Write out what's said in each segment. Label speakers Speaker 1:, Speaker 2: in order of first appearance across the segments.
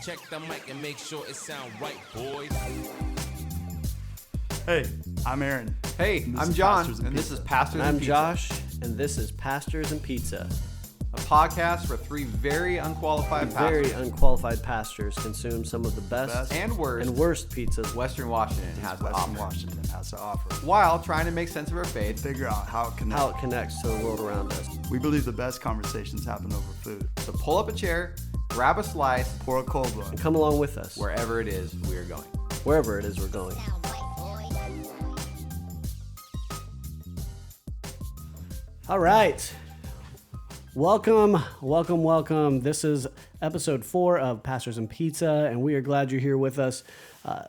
Speaker 1: Check the mic and make sure it sound right, boys.
Speaker 2: Hey, I'm Aaron.
Speaker 3: Hey, I'm John, and this is Pastors and Pizza.
Speaker 4: I'm Josh, and this is Pastors and Pizza.
Speaker 3: A podcast where three very unqualified
Speaker 4: pastors consume some of the best
Speaker 3: and
Speaker 4: worst pizzas
Speaker 3: Western Washington has to offer, while trying to make sense of our faith,
Speaker 2: Figure out how it
Speaker 4: connects to the world around us.
Speaker 2: We believe the best conversations happen over food.
Speaker 3: So pull up a chair, grab a slice,
Speaker 2: Pour a cold one.
Speaker 4: And come along with us.
Speaker 3: wherever it is we are going.
Speaker 4: Wherever it is we're going. All right. Welcome. This is episode 4 of Pastors and Pizza, and we are glad you're here with us.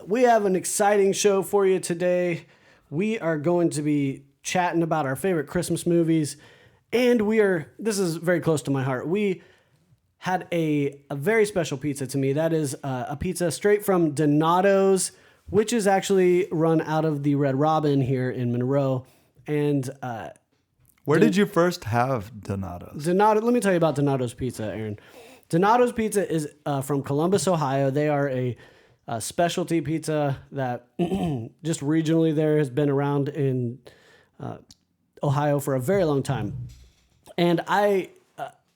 Speaker 4: We have an exciting show for you today. We are going to be chatting about our favorite Christmas movies, and this is very close to my heart. We had a very special pizza to me. That is a pizza straight from Donato's, which is actually run out of the Red Robin here in Monroe. And
Speaker 2: Where did you first have Donato's?
Speaker 4: Let me tell you about Donato's Pizza, Aaron. Donato's Pizza is from Columbus, Ohio. They are a specialty pizza that just regionally there has been around in Ohio for a very long time. And I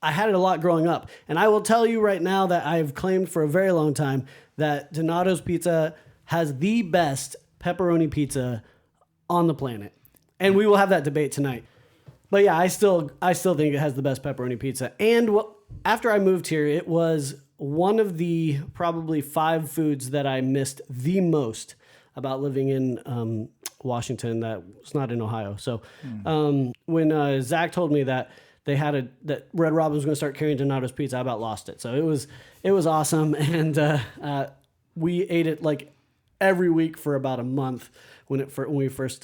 Speaker 4: had it a lot growing up. And I will tell you right now that I've claimed for a very long time that Donato's Pizza has the best pepperoni pizza on the planet. And we will have that debate tonight. But yeah, I still think it has the best pepperoni pizza. And after I moved here, it was one of the probably 5 foods that I missed the most about living in Washington that was not in Ohio. So when Zach told me that that Red Robin was going to start carrying Donato's Pizza, I about lost it. So it was awesome, and we ate it like every week for about a month when it first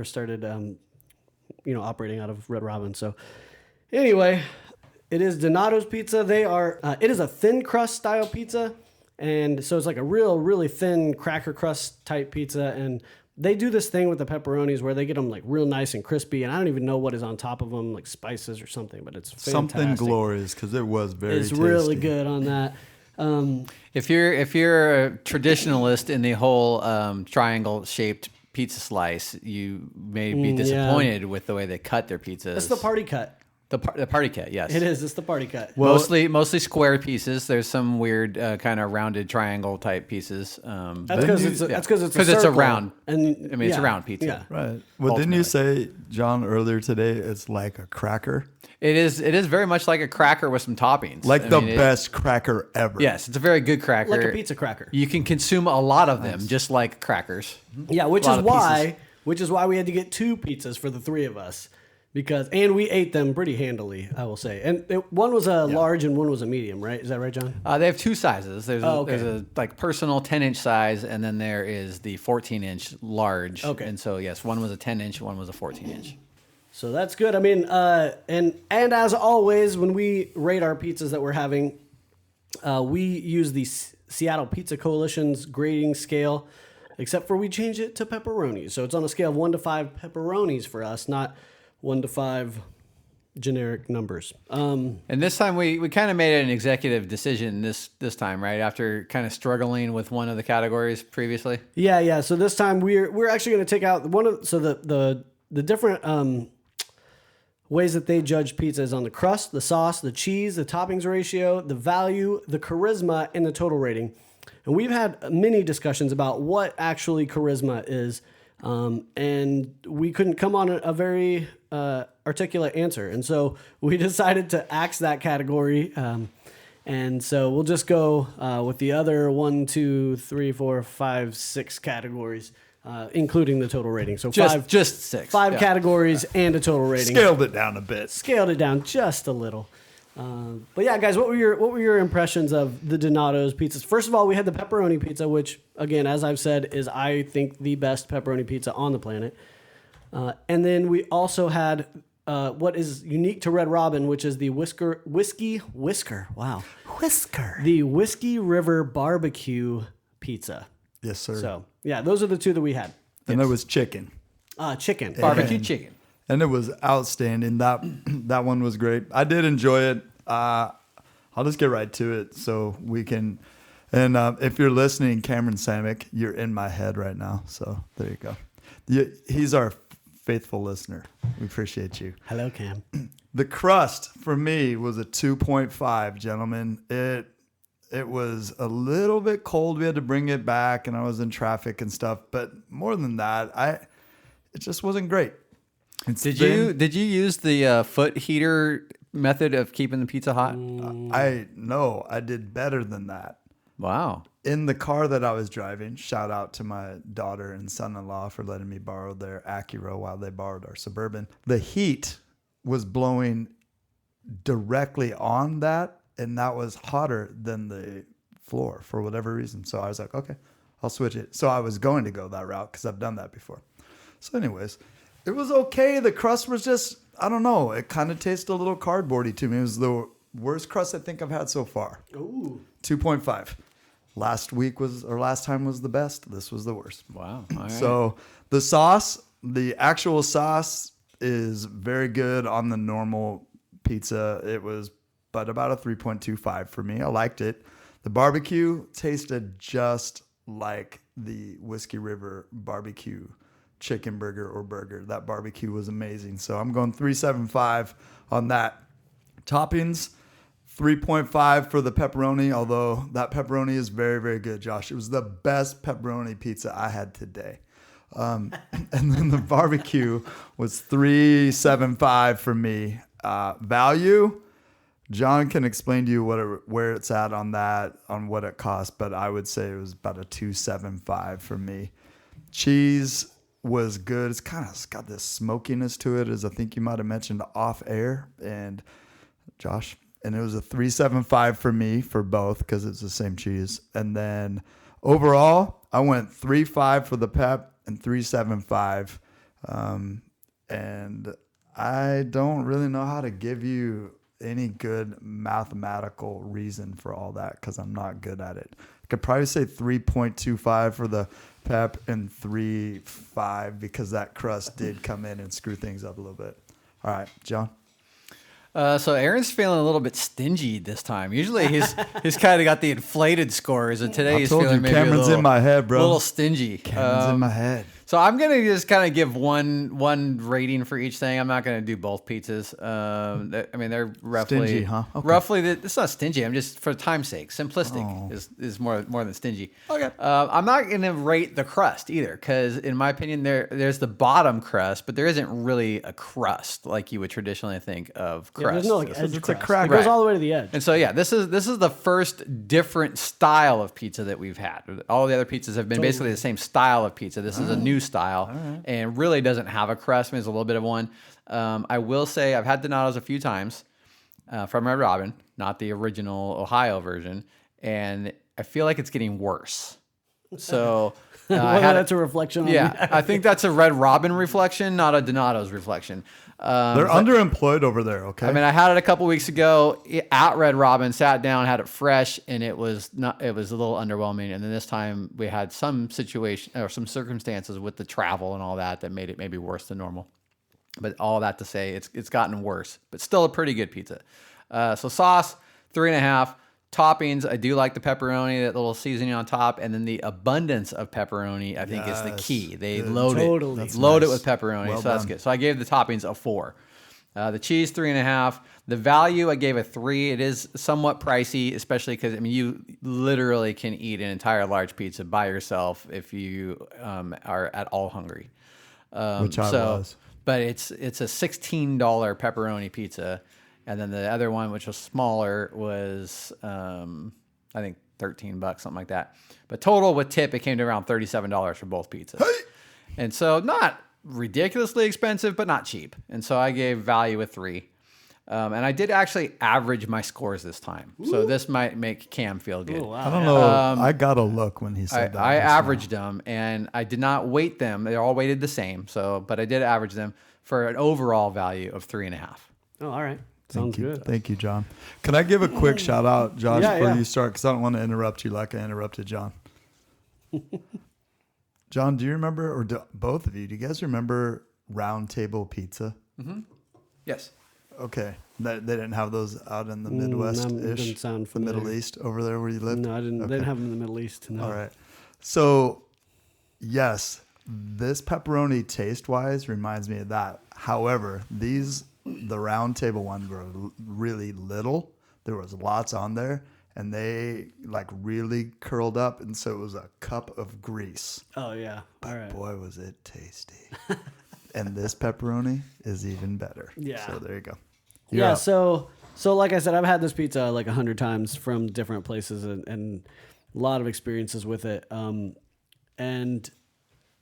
Speaker 4: started. Operating out of Red Robin. So anyway, it is Donato's Pizza. It is a thin crust style pizza. And so it's like a really thin cracker crust type pizza. And they do this thing with the pepperonis where they get them like real nice and crispy. And I don't even know what is on top of them, like spices or something, but it's fantastic.
Speaker 2: Something glorious, because it was very tasty.
Speaker 4: Really good on that.
Speaker 3: If you're a traditionalist in the whole triangle shaped pizza slice, you may be disappointed with the way they cut their pizzas.
Speaker 4: It's the party cut.
Speaker 3: The party cut, yes.
Speaker 4: It is. It's the party cut.
Speaker 3: Well, mostly square pieces. There's some weird kind of rounded triangle type pieces.
Speaker 4: That's because it's
Speaker 3: a round.
Speaker 4: And
Speaker 3: it's a round pizza.
Speaker 4: Yeah.
Speaker 2: Right. Well, didn't you say, John, earlier today, it's like a cracker?
Speaker 3: It is very much like a cracker with some toppings.
Speaker 2: Like the best cracker ever.
Speaker 3: Yes, it's a very good cracker.
Speaker 4: Like a pizza cracker.
Speaker 3: You can consume a lot of them, just like crackers.
Speaker 4: Yeah, which is why we had to get 2 pizzas for the 3 of us. And we ate them pretty handily, I will say. And one was a large and one was a medium, right? Is that right, John?
Speaker 3: They have 2 sizes. There's a like personal 10-inch size, and then there is the 14-inch large. Okay. And so yes, one was a 10-inch, one was a 14-inch.
Speaker 4: So that's good. I mean, and as always, when we rate our pizzas that we're having, we use the Seattle Pizza Coalition's grading scale, except for we changed it to pepperonis. So it's on a scale of 1 to 5 pepperonis for us, not 1 to 5 generic numbers.
Speaker 3: And this time we kind of made an executive decision this time, right? After kind of struggling with one of the categories previously.
Speaker 4: Yeah. So this time we're actually going to take out the different ways that they judge pizza is on the crust, the sauce, the cheese, the toppings ratio, the value, the charisma, and the total rating. And we've had many discussions about what actually charisma is. And we couldn't come on a very articulate answer. And so we decided to axe that category. And so we'll just go with the other 1, 2, 3, 4, 5, 6 categories, including the total rating. So
Speaker 3: just 6.
Speaker 4: 5 categories and a total rating.
Speaker 2: Scaled it down a bit.
Speaker 4: Scaled it down just a little. But yeah, guys, what were your impressions of the Donato's pizzas? First of all, we had the pepperoni pizza, which, again, as I've said, is, I think, the best pepperoni pizza on the planet. And then we also had what is unique to Red Robin, which is the Whiskey River Barbecue Pizza.
Speaker 2: Yes, sir.
Speaker 4: So, yeah, those are the 2 that we had.
Speaker 2: And there was chicken.
Speaker 4: Chicken.
Speaker 3: Barbecue chicken.
Speaker 2: And it was outstanding. That one was great. I did enjoy it. I'll just get right to it so we can And if you're listening, Cameron Samick, you're in my head right now. So there you go. He's our faithful listener. We appreciate you.
Speaker 4: Hello, Cam.
Speaker 2: The crust for me was a 2.5, gentlemen. It was a little bit cold. We had to bring it back, and I was in traffic and stuff. But more than that, it just wasn't great.
Speaker 3: Did you use the foot heater method of keeping the pizza hot?
Speaker 2: I did better than that.
Speaker 3: Wow.
Speaker 2: In the car that I was driving, shout out to my daughter and son-in-law for letting me borrow their Acura while they borrowed our Suburban. The heat was blowing directly on that, and that was hotter than the floor for whatever reason. So I was like, okay, I'll switch it. So I was going to go that route because I've done that before. So anyways, it was okay. The crust was just, I don't know, it kind of tasted a little cardboardy to me. It was the worst crust I think I've had so far.
Speaker 4: Ooh.
Speaker 2: 2.5. Last time was the best. This was the worst.
Speaker 3: Wow. All right.
Speaker 2: So the sauce, the actual sauce is very good on the normal pizza. It was but about a 3.25 for me. I liked it. The barbecue tasted just like the Whiskey River barbecue chicken burger or burger. That barbecue was amazing. So I'm going 3.75 on that. Toppings, 3.5 for the pepperoni, although that pepperoni is very, very good, Josh. It was the best pepperoni pizza I had today. And then the barbecue was 3.75 for me. Value, John can explain to you where it's at on that, on what it costs, but I would say it was about a 2.75 for me. Cheese was good. It's got this smokiness to it, as I think you might have mentioned off air, and Josh. And it was a 3.75 for me for both because it's the same cheese. And then overall, I went 3.5 for the pep and 3.75. And I don't really know how to give you any good mathematical reason for all that because I'm not good at it. I could probably say 3.25 for the pep and 3.5 because that crust did come in and screw things up a little bit. All right, John.
Speaker 3: So Aaron's feeling a little bit stingy this time. Usually he's kind of got the inflated scores, and today he's feeling maybe
Speaker 2: Cameron's
Speaker 3: a little,
Speaker 2: in my head, bro.
Speaker 3: A little stingy.
Speaker 2: Cameron's in my head.
Speaker 3: So I'm gonna just kind of give one rating for each thing. I'm not gonna do both pizzas. I mean they're roughly
Speaker 2: stingy, huh? Okay.
Speaker 3: Roughly, it's not stingy. I'm just for time's sake, simplistic is more than stingy.
Speaker 2: Okay.
Speaker 3: I'm not gonna rate the crust either because in my opinion there's the bottom crust, but there isn't really a crust like you would traditionally think of crust.
Speaker 4: Yeah, there's no like edge
Speaker 2: it's a
Speaker 4: crust.
Speaker 2: crack.
Speaker 4: It goes
Speaker 3: Right.
Speaker 4: all the way to the edge.
Speaker 3: And so, yeah, this is the first different style of pizza that we've had. All the other pizzas have been basically the same style of pizza. This is a new style and really doesn't have a crust. I mean, there's a little bit of one. I will say I've had Donato's a few times from Red Robin, not the original Ohio version, and I feel like it's getting worse. So
Speaker 4: That's a reflection on
Speaker 3: yeah, I think that's a Red Robin reflection, not a Donato's reflection.
Speaker 2: They're underemployed over there, okay?
Speaker 3: I mean, I had it a couple weeks ago at Red Robin, sat down, had it fresh, and it was a little underwhelming. And then this time we had some situation or some circumstances with the travel and all that made it maybe worse than normal. But all that to say, it's gotten worse, but still a pretty good pizza. So sauce, 3.5. Toppings, I do like the pepperoni, that little seasoning on top, and then the abundance of pepperoni, I think, is the key. They load
Speaker 4: Totally.
Speaker 3: it with
Speaker 2: nice.
Speaker 3: pepperoni,
Speaker 2: Well
Speaker 3: so that's
Speaker 2: done.
Speaker 3: good. So I gave the toppings a 4. The cheese, 3.5. The value, I gave a 3. It is somewhat pricey, especially because I mean, you literally can eat an entire large pizza by yourself if you are at all hungry.
Speaker 2: Which I was.
Speaker 3: But it's a $16 pepperoni pizza. And then the other one, which was smaller, was I think $13, something like that. But total with tip, it came to around $37 for both pizzas. And so not ridiculously expensive, but not cheap. And so I gave value a 3. And I did actually average my scores this time. So this might make Cam feel good.
Speaker 4: Oh, wow.
Speaker 2: I don't know. I got a look when he said that.
Speaker 3: I
Speaker 2: just now.
Speaker 3: averaged them, and I did not weight them. They all weighted the same. But I did average them for an overall value of 3.5.
Speaker 4: Oh, all right. Sounds good.
Speaker 2: Thank you, John. Can I give a quick shout out, Josh,
Speaker 4: Yeah,
Speaker 2: before
Speaker 4: yeah.
Speaker 2: you start? Because I don't want to interrupt you like I interrupted John. John, do you remember, or both of you, do you guys remember Round Table Pizza?
Speaker 3: Yes.
Speaker 2: Okay. They didn't have those out in the Midwest-ish,
Speaker 4: doesn't sound
Speaker 2: the
Speaker 4: familiar.
Speaker 2: Middle East over there where you live?
Speaker 4: No, I didn't.
Speaker 2: Okay.
Speaker 4: They didn't have them in the Middle East. No.
Speaker 2: All right. So, yes, this pepperoni taste-wise reminds me of that. However, the round table ones were really little. There was lots on there, and they like really curled up, and so it was a cup of grease.
Speaker 4: Oh yeah. All right.
Speaker 2: Boy, was it tasty. And this pepperoni is even better.
Speaker 4: Yeah.
Speaker 2: So there you go.
Speaker 4: Yeah.
Speaker 2: up.
Speaker 4: So like I said, I've had this pizza like 100 times from different places and a lot of experiences with it. And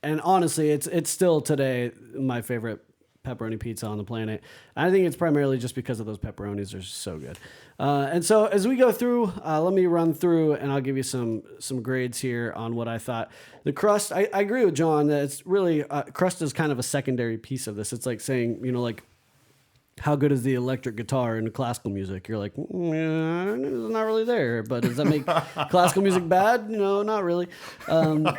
Speaker 4: honestly, it's still today my favorite pepperoni pizza on the planet. I think it's primarily just because of those pepperonis are so good. And so as we go through, let me run through and I'll give you some grades here on what I thought. The crust, I agree with John that it's really, crust is kind of a secondary piece of this. It's like saying, like, how good is the electric guitar in classical music? You're like, it's not really there. But does that make classical music bad? No, not really. Just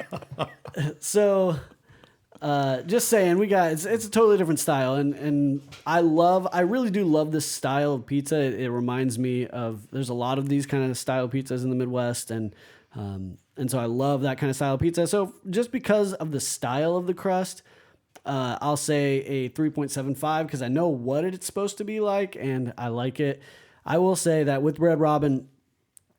Speaker 4: saying, it's a totally different style, and I really do love this style of pizza. It reminds me of, there's a lot of these kind of style pizzas in the Midwest, and so I love that kind of style of pizza. So just because of the style of the crust, I'll say a 3.75 because I know what it's supposed to be like, and I like it. I will say that with Red Robin,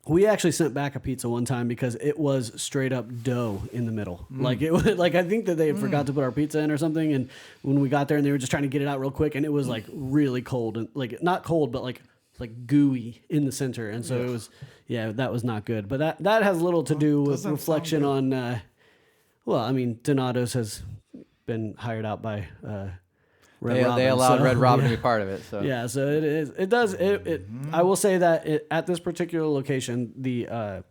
Speaker 4: we actually sent back a pizza one time because it was straight up dough in the middle. Like it was like, I think that they forgot to put our pizza in or something. And when we got there and they were just trying to get it out real quick, and it was like really cold and like not cold, but like gooey in the center. And so it was, that was not good. But that has little to do with reflection on, Donato's has been hired out by, Red Robin,
Speaker 3: they allowed Red Robin to be part of it. So
Speaker 4: yeah, so it is. It does. I will say that at this particular location, the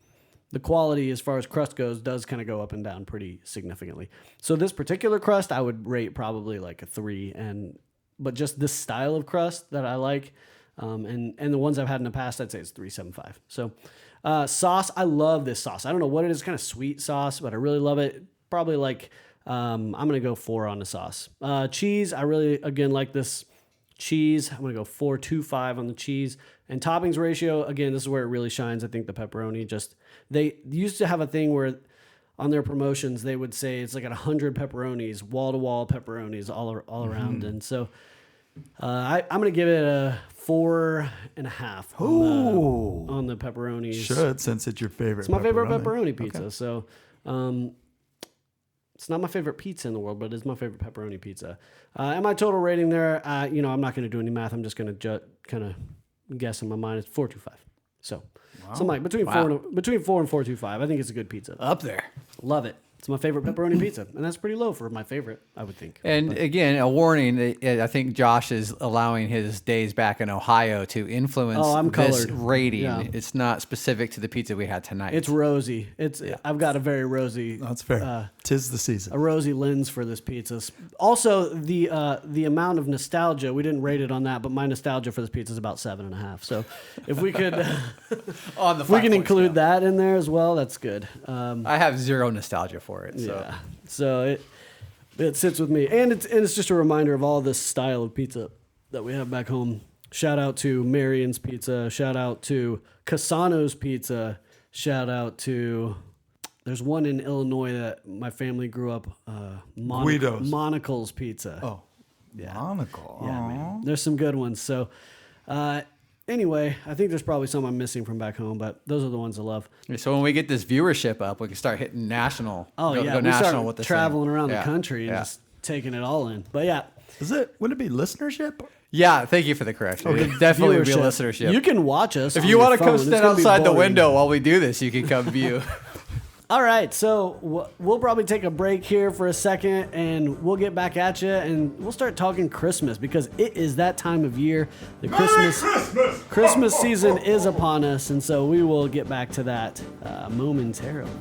Speaker 4: quality as far as crust goes does kind of go up and down pretty significantly. So this particular crust, I would rate probably like a 3, but just this style of crust that I like, and the ones I've had in the past, I'd say it's 3.75. So sauce, I love this sauce. I don't know what it is, kind of sweet sauce, but I really love it. Probably like. I'm going to go 4 on the sauce. Cheese, I really, again, like this cheese. I'm going to go 4.25 on the cheese. And toppings ratio, again, this is where it really shines. I think the pepperoni they used to have a thing where on their promotions, they would say it's like at 100 pepperonis, wall-to-wall pepperonis all around. And so I'm going to give it a 4.5 on the pepperonis.
Speaker 2: Should, since it's your favorite.
Speaker 4: It's my favorite pepperoni pizza. Okay. So, it's not my favorite pizza in the world, but it's my favorite pepperoni pizza. And my total rating there, I'm not going to do any math. I'm just going to kind of guess in my mind. It's 4.25. So, something like between 4 and 4.25. I think it's a good pizza.
Speaker 3: up there.
Speaker 4: Love it. It's my favorite pepperoni pizza, and that's pretty low for my favorite, I would think.
Speaker 3: And again, a warning, I think Josh is allowing his days back in Ohio to influence this rating. Yeah. It's not specific to the pizza we had tonight.
Speaker 4: It's rosy. I've got a very rosy.
Speaker 2: That's fair. 'Tis the season.
Speaker 4: A rosy lens for this pizza. Also, the amount of nostalgia, we didn't rate it on that, but my nostalgia for this pizza is about 7.5. So if we could, if we can include that in there as well, that's good.
Speaker 3: I have zero nostalgia for it. So.
Speaker 4: Yeah, so it sits with me, and it's just a reminder of all this style of pizza that we have back home. Shout out to Marion's Pizza. Shout out to Casano's Pizza. Shout out to, there's one in Illinois that my family grew up.
Speaker 2: Guido's.
Speaker 4: Monocle's Pizza.
Speaker 2: Oh, yeah. Monocle.
Speaker 4: Yeah, man. There's some good ones. So. Anyway, I think there's probably some I'm missing from back home, but those are the ones I love.
Speaker 3: So when we get this viewership up, we can start hitting national.
Speaker 4: Go
Speaker 3: national
Speaker 4: start
Speaker 3: with this
Speaker 4: traveling
Speaker 3: thing.
Speaker 4: around the country and just taking it all in. But yeah.
Speaker 2: Would it be listenership?
Speaker 3: Yeah, thank you for the correction. It definitely be listenership.
Speaker 4: You can watch us.
Speaker 3: If you want to come stand outside the window while we do this, you can come view.
Speaker 4: All right, so we'll probably take a break here for a second, and we'll get back at you, and we'll start talking Christmas because it is that time of year. The Christmas season is upon us, and so we will get back to that momentarily.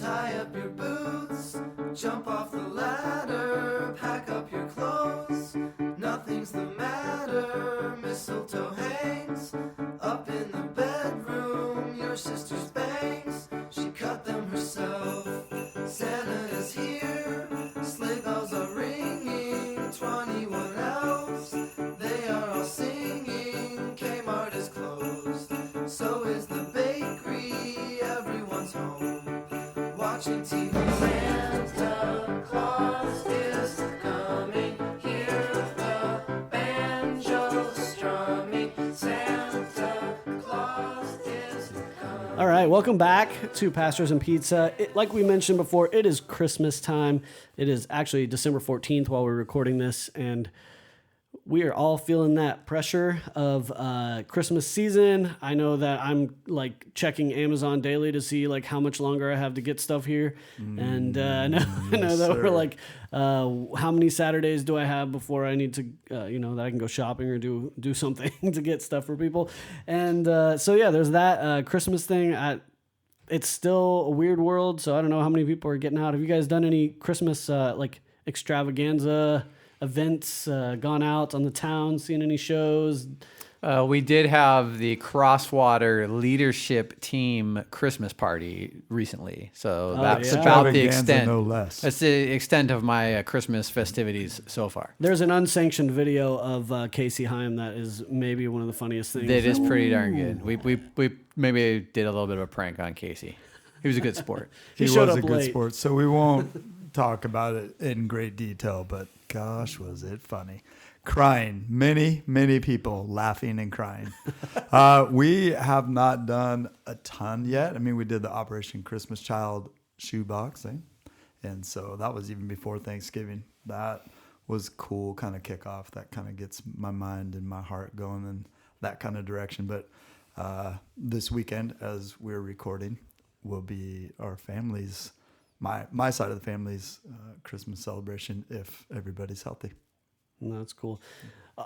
Speaker 5: Tie up your boots, jump off the ladder, pack up your clothes. Nothing's the matter. Mistletoe hangs up in the bedroom. Your sister's bangs. She cut them herself. Santa is here. Sleigh bells are ringing. 21 elves. They are all singing. watching TV. Santa Claus is coming. Hear the banjo strumming. Santa Claus is coming.
Speaker 4: All right, welcome back to Pastors and Pizza. Like we mentioned before, it is Christmas time. It is actually December 14th while we're recording this, and we are all feeling that pressure of Christmas season. I know that I'm like checking Amazon daily to see like how much longer I have to get stuff here, and I know that we're like, how many Saturdays do I have before I need to, that I can go shopping or do something to get stuff for people, and so yeah, there's that Christmas thing. It's still a weird world, so I don't know how many people are getting out. Have you guys done any Christmas like extravaganza events, gone out on the town, seen any shows?
Speaker 3: We did have the Crosswater Leadership Team Christmas party recently, so that's
Speaker 4: yeah.
Speaker 3: about the
Speaker 2: Extravaganza,
Speaker 3: extent.
Speaker 2: no less.
Speaker 3: That's the extent of my Christmas festivities so far.
Speaker 4: There's an unsanctioned video of Casey Haim that is maybe one of the funniest things.
Speaker 3: It is pretty darn good. We maybe did a little bit of a prank on Casey. He was a good sport.
Speaker 4: He
Speaker 2: He
Speaker 4: showed
Speaker 2: was
Speaker 4: up
Speaker 2: a good
Speaker 4: late.
Speaker 2: sport, so we won't talk about it in great detail, but gosh, was it funny. Crying. Many people laughing and crying. We have not done a ton yet. I mean, we did the Operation Christmas Child shoebox thing, and so that was even before Thanksgiving. That was cool kind of kickoff. That kind of gets my mind and my heart going in that kind of direction. But this weekend, as we're recording, will be our family's, my side of the family's Christmas celebration if everybody's healthy.
Speaker 4: That's cool.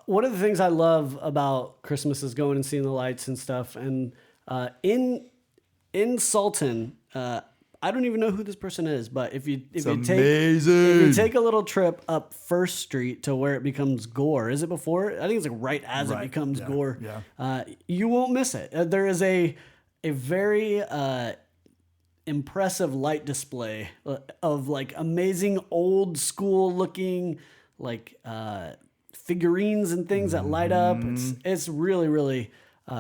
Speaker 4: One of the things I love about Christmas is going and seeing the lights and stuff. And in Sultan, I don't even know who this person is, but if you take a little trip up First Street to where it becomes Gore, is it before? I think it's like right as it becomes Gore.
Speaker 2: Yeah.
Speaker 4: You won't miss it. There is a very impressive light display of like amazing old school looking like figurines and things that light up. It's really, really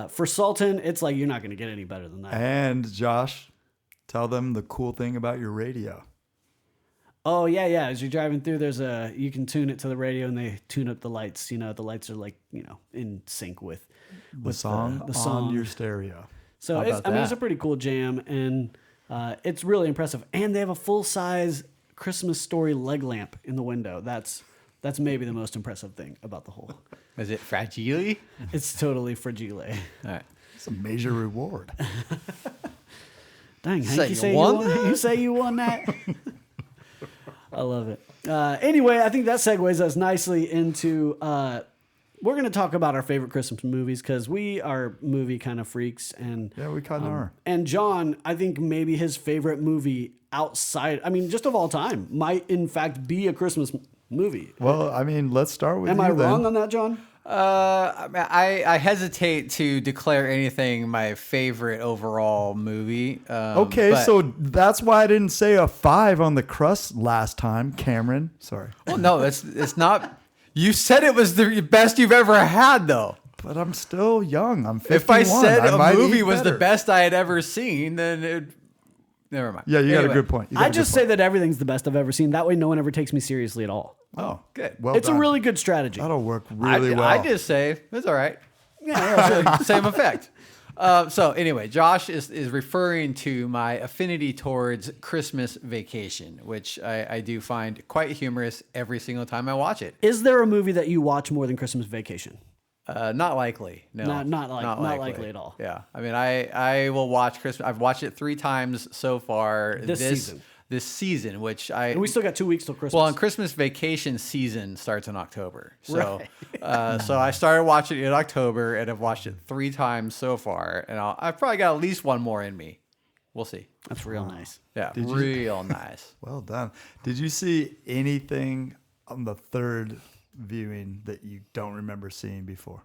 Speaker 4: for Sultan, it's like you're not going to get any better than that.
Speaker 2: And Josh, tell them the cool thing about your radio.
Speaker 4: Oh yeah. As you're driving through, you can tune it to the radio and they tune up the lights. The lights are like, in sync with
Speaker 2: The song on your stereo.
Speaker 4: So it's a pretty cool jam, and it's really impressive. And they have a full size Christmas Story leg lamp in the window. That's maybe the most impressive thing about the whole.
Speaker 3: Is it fragile?
Speaker 4: It's totally fragile.
Speaker 3: All right.
Speaker 2: It's a major reward.
Speaker 4: Dang,
Speaker 3: Say
Speaker 4: Hank,
Speaker 3: you won that?
Speaker 4: you say you won that? I love it. Anyway, I think that segues us nicely into we're going to talk about our favorite Christmas movies because we are movie kind of freaks. And
Speaker 2: Yeah, we kind of are.
Speaker 4: And John, I think maybe his favorite movie just of all time, might in fact be a Christmas movie.
Speaker 2: Well, I mean, let's start with
Speaker 4: Am
Speaker 2: you
Speaker 4: I
Speaker 2: then.
Speaker 4: wrong on that, John?
Speaker 3: I hesitate to declare anything my favorite overall movie.
Speaker 2: Okay,
Speaker 3: but-
Speaker 2: so that's why I didn't say a 5 on the crust last time, Cameron. Sorry.
Speaker 3: Well, no, it's not. You said it was the best you've ever had, though.
Speaker 2: But I'm still young. I'm 51.
Speaker 3: If I said a
Speaker 2: might
Speaker 3: movie
Speaker 2: eat
Speaker 3: was the
Speaker 2: better.
Speaker 3: best I had ever seen, then never mind.
Speaker 2: Yeah, you got a
Speaker 3: Anyway.
Speaker 2: good point. You got
Speaker 4: I
Speaker 2: a good
Speaker 4: just
Speaker 2: point.
Speaker 4: say that everything's the best I've ever seen. That way no one ever takes me seriously at all.
Speaker 2: Oh,
Speaker 3: good.
Speaker 2: Well
Speaker 4: It's
Speaker 2: done.
Speaker 4: a really good strategy.
Speaker 2: That'll work really well.
Speaker 3: I just say it's all right. Yeah, same effect. So anyway, Josh is referring to my affinity towards Christmas Vacation, which I do find quite humorous every single time I watch it.
Speaker 4: Is there a movie that you watch more than Christmas Vacation?
Speaker 3: Not likely. No,
Speaker 4: Not likely at all.
Speaker 3: Yeah, I mean, I will watch Christmas. I've watched it 3 times so far this season, which
Speaker 4: And we still got 2 weeks till Christmas.
Speaker 3: Well, and Christmas Vacation season starts in October. So, so I started watching it in October, and I've watched it 3 times so far, and I've probably got at least one more in me. We'll see.
Speaker 4: That's real nice.
Speaker 3: Yeah,
Speaker 2: Did you-
Speaker 3: real nice.
Speaker 2: Well done. Did you see anything on the 3rd viewing that you don't remember seeing before?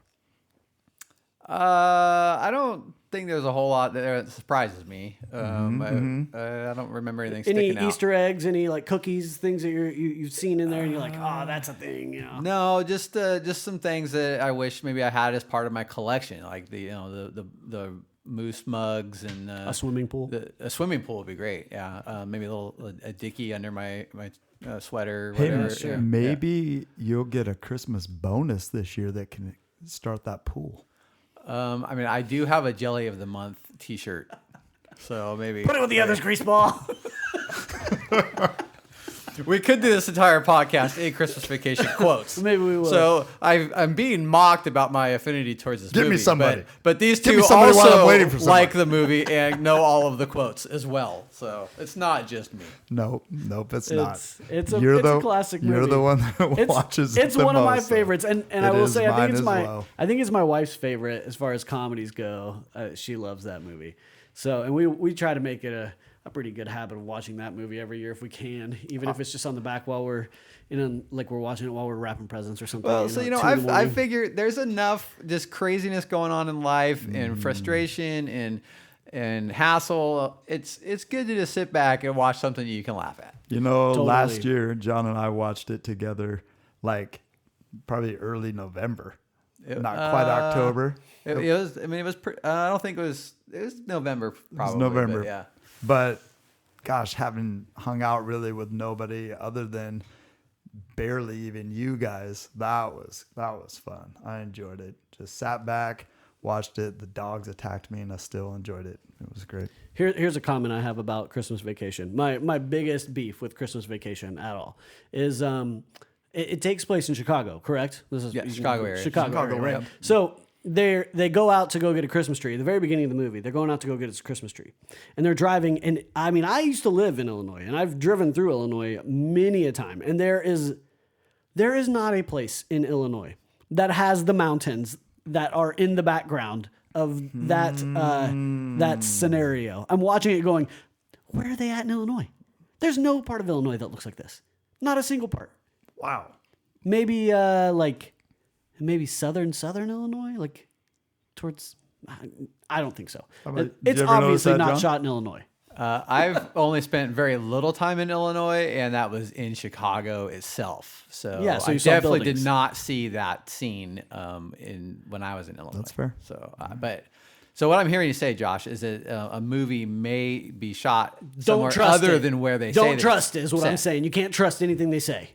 Speaker 3: I don't think there's a whole lot there that surprises me. I don't remember anything sticking
Speaker 4: Any
Speaker 3: out.
Speaker 4: Easter eggs, any like cookies, things that you've seen in there, and you're like, oh, that's a thing, you know?
Speaker 3: No, just some things that I wish maybe I had as part of my collection, like the moose mugs and
Speaker 4: A swimming pool.
Speaker 3: A swimming pool would be great. Yeah, maybe a dickie under my sweater.
Speaker 2: Hey,
Speaker 3: Whatever.
Speaker 4: sure.
Speaker 2: maybe you'll get a Christmas bonus this year that can start that pool.
Speaker 3: I mean, I do have a Jelly of the Month T-shirt, so maybe
Speaker 4: Put it with the others, greaseball.
Speaker 3: we could do this entire podcast in Christmas Vacation quotes.
Speaker 4: Maybe we will.
Speaker 3: So I'm being mocked about my affinity towar's this
Speaker 2: Give me
Speaker 3: movie.
Speaker 2: somebody.
Speaker 3: But these
Speaker 2: Give
Speaker 3: two
Speaker 2: me somebody while
Speaker 3: also
Speaker 2: I'm waiting for somebody.
Speaker 3: like the movie and know all of the quotes as well. So it's not just me.
Speaker 2: Nope, it's not.
Speaker 4: It's a classic
Speaker 2: You're
Speaker 4: movie.
Speaker 2: the one that watches
Speaker 4: It's
Speaker 2: the
Speaker 4: one of my
Speaker 2: most,
Speaker 4: favorites, and
Speaker 2: It
Speaker 4: I will
Speaker 2: is
Speaker 4: say I
Speaker 2: mine
Speaker 4: think it's
Speaker 2: as well.
Speaker 4: I think it's my wife's favorite as far as comedies go. She loves that movie. So, and we try to make it a pretty good habit of watching that movie every year if we can, even if it's just on the back while we're we're watching it while we're wrapping presents or something.
Speaker 3: Well, so 2 in the
Speaker 4: I
Speaker 3: I figure there's enough just craziness going on in life and frustration and hassle. It's good to just sit back and watch something you can laugh at.
Speaker 2: Last year, John and I watched it together, like probably early November, not quite October.
Speaker 3: It was. I mean, it was. I don't think it was. It was November. Probably.
Speaker 2: It was November.
Speaker 3: But yeah.
Speaker 2: But gosh, having hung out really with nobody other than barely even you guys, that was fun. I enjoyed it. Just sat back, watched it. The dogs attacked me, and I still enjoyed it. It was great.
Speaker 4: Here's a comment I have about Christmas Vacation. My biggest beef with Christmas Vacation at all is it takes place in Chicago, correct? This is
Speaker 3: Chicago area.
Speaker 4: Chicago area, right?
Speaker 3: Yep.
Speaker 4: So they go out to go get a Christmas tree. At the very beginning of the movie, they're going out to go get a Christmas tree, and they're driving. And I mean, I used to live in Illinois, and I've driven through Illinois many a time, and there is not a place in Illinois that has the mountains that are in the background of that scenario. I'm watching it going, where are they at in Illinois? There's no part of Illinois that looks like this. Not a single part.
Speaker 2: Wow.
Speaker 4: Maybe maybe southern Illinois, like towards. I don't think so.
Speaker 2: Did
Speaker 4: It's
Speaker 2: you ever notice
Speaker 4: obviously
Speaker 2: that,
Speaker 4: not
Speaker 2: John?
Speaker 4: shot in Illinois.
Speaker 3: I've only spent very little time in Illinois, and that was in Chicago itself. So,
Speaker 4: Yeah, so
Speaker 3: I
Speaker 4: you saw
Speaker 3: definitely
Speaker 4: buildings.
Speaker 3: did not see that scene when I was in Illinois.
Speaker 2: That's fair.
Speaker 3: So, so what I'm hearing you say, Josh, is that a movie may be shot somewhere
Speaker 4: trust
Speaker 3: other
Speaker 4: it.
Speaker 3: than where they say.
Speaker 4: Don't trust is what I'm saying. You can't trust anything they say.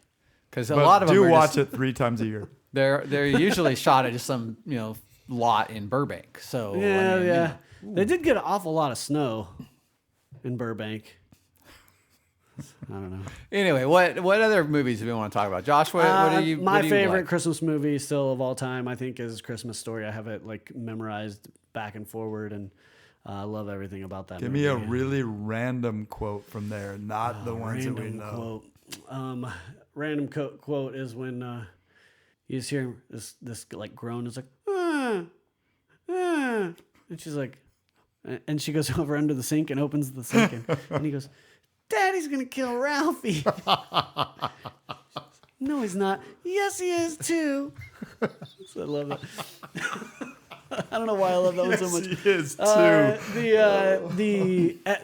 Speaker 3: Because a
Speaker 2: But
Speaker 3: lot of them
Speaker 2: do
Speaker 3: are
Speaker 2: watch
Speaker 3: just,
Speaker 2: it 3 times a year.
Speaker 3: They're usually shot at just some lot in Burbank. So
Speaker 4: Yeah,
Speaker 3: I mean,
Speaker 4: yeah. They did get an awful lot of snow in Burbank. I don't know.
Speaker 3: Anyway, what other movies do we want to talk about, Josh? What are you?
Speaker 4: My
Speaker 3: what do you
Speaker 4: favorite
Speaker 3: like?
Speaker 4: Christmas movie still of all time, I think, is Christmas Story. I have it like memorized back and forward, and I love everything about that.
Speaker 2: Give
Speaker 4: movie.
Speaker 2: me a really random quote from there, not the ones that we
Speaker 4: random
Speaker 2: know.
Speaker 4: quote. Random quote is when you just hear this like groan. It's like, and she's like, and she goes over under the sink and opens the sink, and he goes, "Daddy's gonna kill Ralphie." No, he's not. Yes, he is too. So I love that. I don't know why I love that one so much.
Speaker 2: He is too.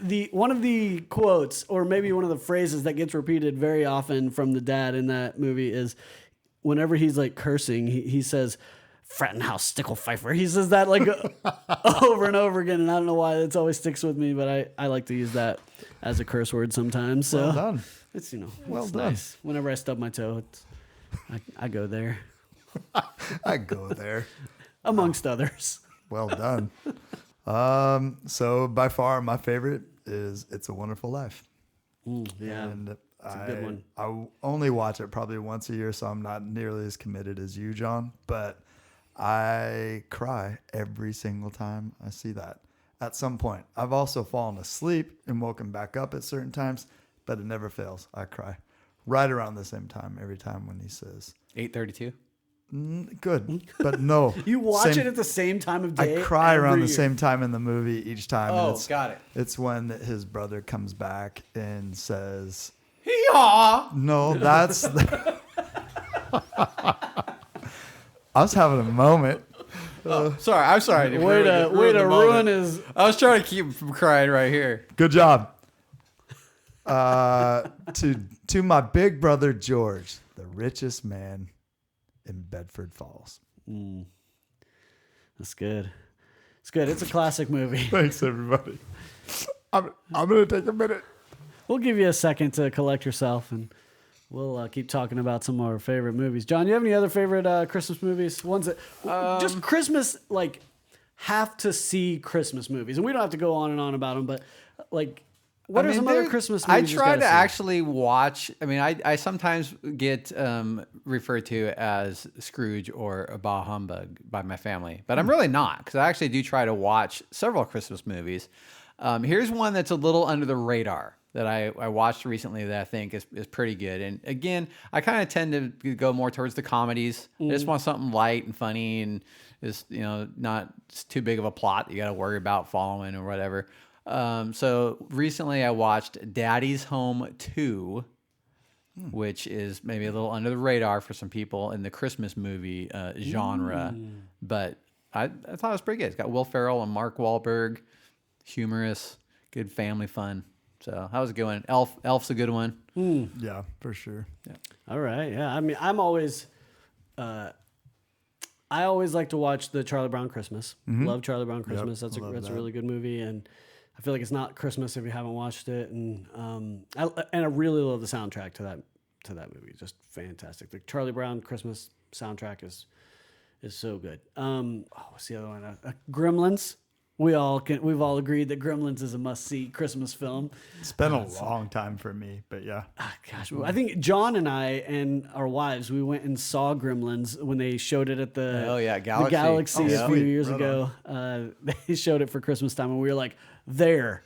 Speaker 4: The one of the quotes, or maybe one of the phrases that gets repeated very often from the dad in that movie is whenever he's like cursing, he says, "Frattenhouse Stickle Pfeiffer." He says that like over and over again, and I don't know why it always sticks with me, but I like to use that as a curse word sometimes. So
Speaker 2: Well done.
Speaker 4: it's
Speaker 2: Well
Speaker 4: it's
Speaker 2: done.
Speaker 4: nice. Whenever I stub my toe, I go there
Speaker 2: I go there.
Speaker 4: amongst others.
Speaker 2: Well done. So by far my favorite is It's a Wonderful Life.
Speaker 4: Yeah,
Speaker 2: And
Speaker 4: a good one.
Speaker 2: I only watch it probably once a year, so I'm not nearly as committed as you, John. But I cry every single time I see that at some point. I've also fallen asleep and woken back up at certain times, but it never fails. I cry right around the same time every time when he says,
Speaker 3: 8:32.
Speaker 2: good, but no.
Speaker 4: You watch
Speaker 2: Same-
Speaker 4: it at the same time of
Speaker 2: I
Speaker 4: day.
Speaker 2: cry around
Speaker 4: every
Speaker 2: the
Speaker 4: year.
Speaker 2: same time in the movie each time. and
Speaker 3: Oh, got it.
Speaker 2: It's when his brother comes back and says,
Speaker 3: Hee-haw!
Speaker 2: no, that's... I was having a moment.
Speaker 3: Sorry, I'm sorry.
Speaker 4: Way to ruin his.
Speaker 3: I was trying to keep him from crying right here.
Speaker 2: Good job. To my big brother George, the richest man in Bedford Falls.
Speaker 4: That's good. It's good. It's a classic movie.
Speaker 2: Thanks, everybody. I'm gonna take a minute.
Speaker 4: We'll give you a second to collect yourself, and we'll keep talking about some of our favorite movies. John, you have any other favorite Christmas movies? Ones that just Christmas, like, have to see Christmas movies, and we don't have to go on and on about them. But like, what are some other Christmas movies?
Speaker 3: I try to actually watch. I mean, I sometimes get referred to as Scrooge or a bah humbug by my family, but I'm really not, because I actually do try to watch several Christmas movies. Here's one that's a little under the radar that I watched recently that I think is pretty good. And again, I kind of tend to go more towards the comedies. I just want something light and funny and is, not too big of a plot you got to worry about following or whatever. So recently I watched Daddy's Home 2, which is maybe a little under the radar for some people in the Christmas movie genre. But I thought it was pretty good. It's got Will Ferrell and Mark Wahlberg. Humorous, good family fun. So that was a good one. Elf's a good one.
Speaker 2: Yeah, for sure.
Speaker 4: Yeah. All right. Yeah. I mean, I always like to watch the Charlie Brown Christmas. Love Charlie Brown Christmas. That's a really good movie, and I feel like it's not Christmas if you haven't watched it. And I really love the soundtrack to that movie. Just fantastic. The Charlie Brown Christmas soundtrack is so good. What's the other one? Gremlins. We've all agreed that Gremlins is a must-see Christmas film.
Speaker 2: It's been a long time for me, but yeah.
Speaker 4: Gosh, I think John and I and our wives, we went and saw Gremlins when they showed it at the Galaxy a few years ago. They showed it for Christmas time, and we were like there.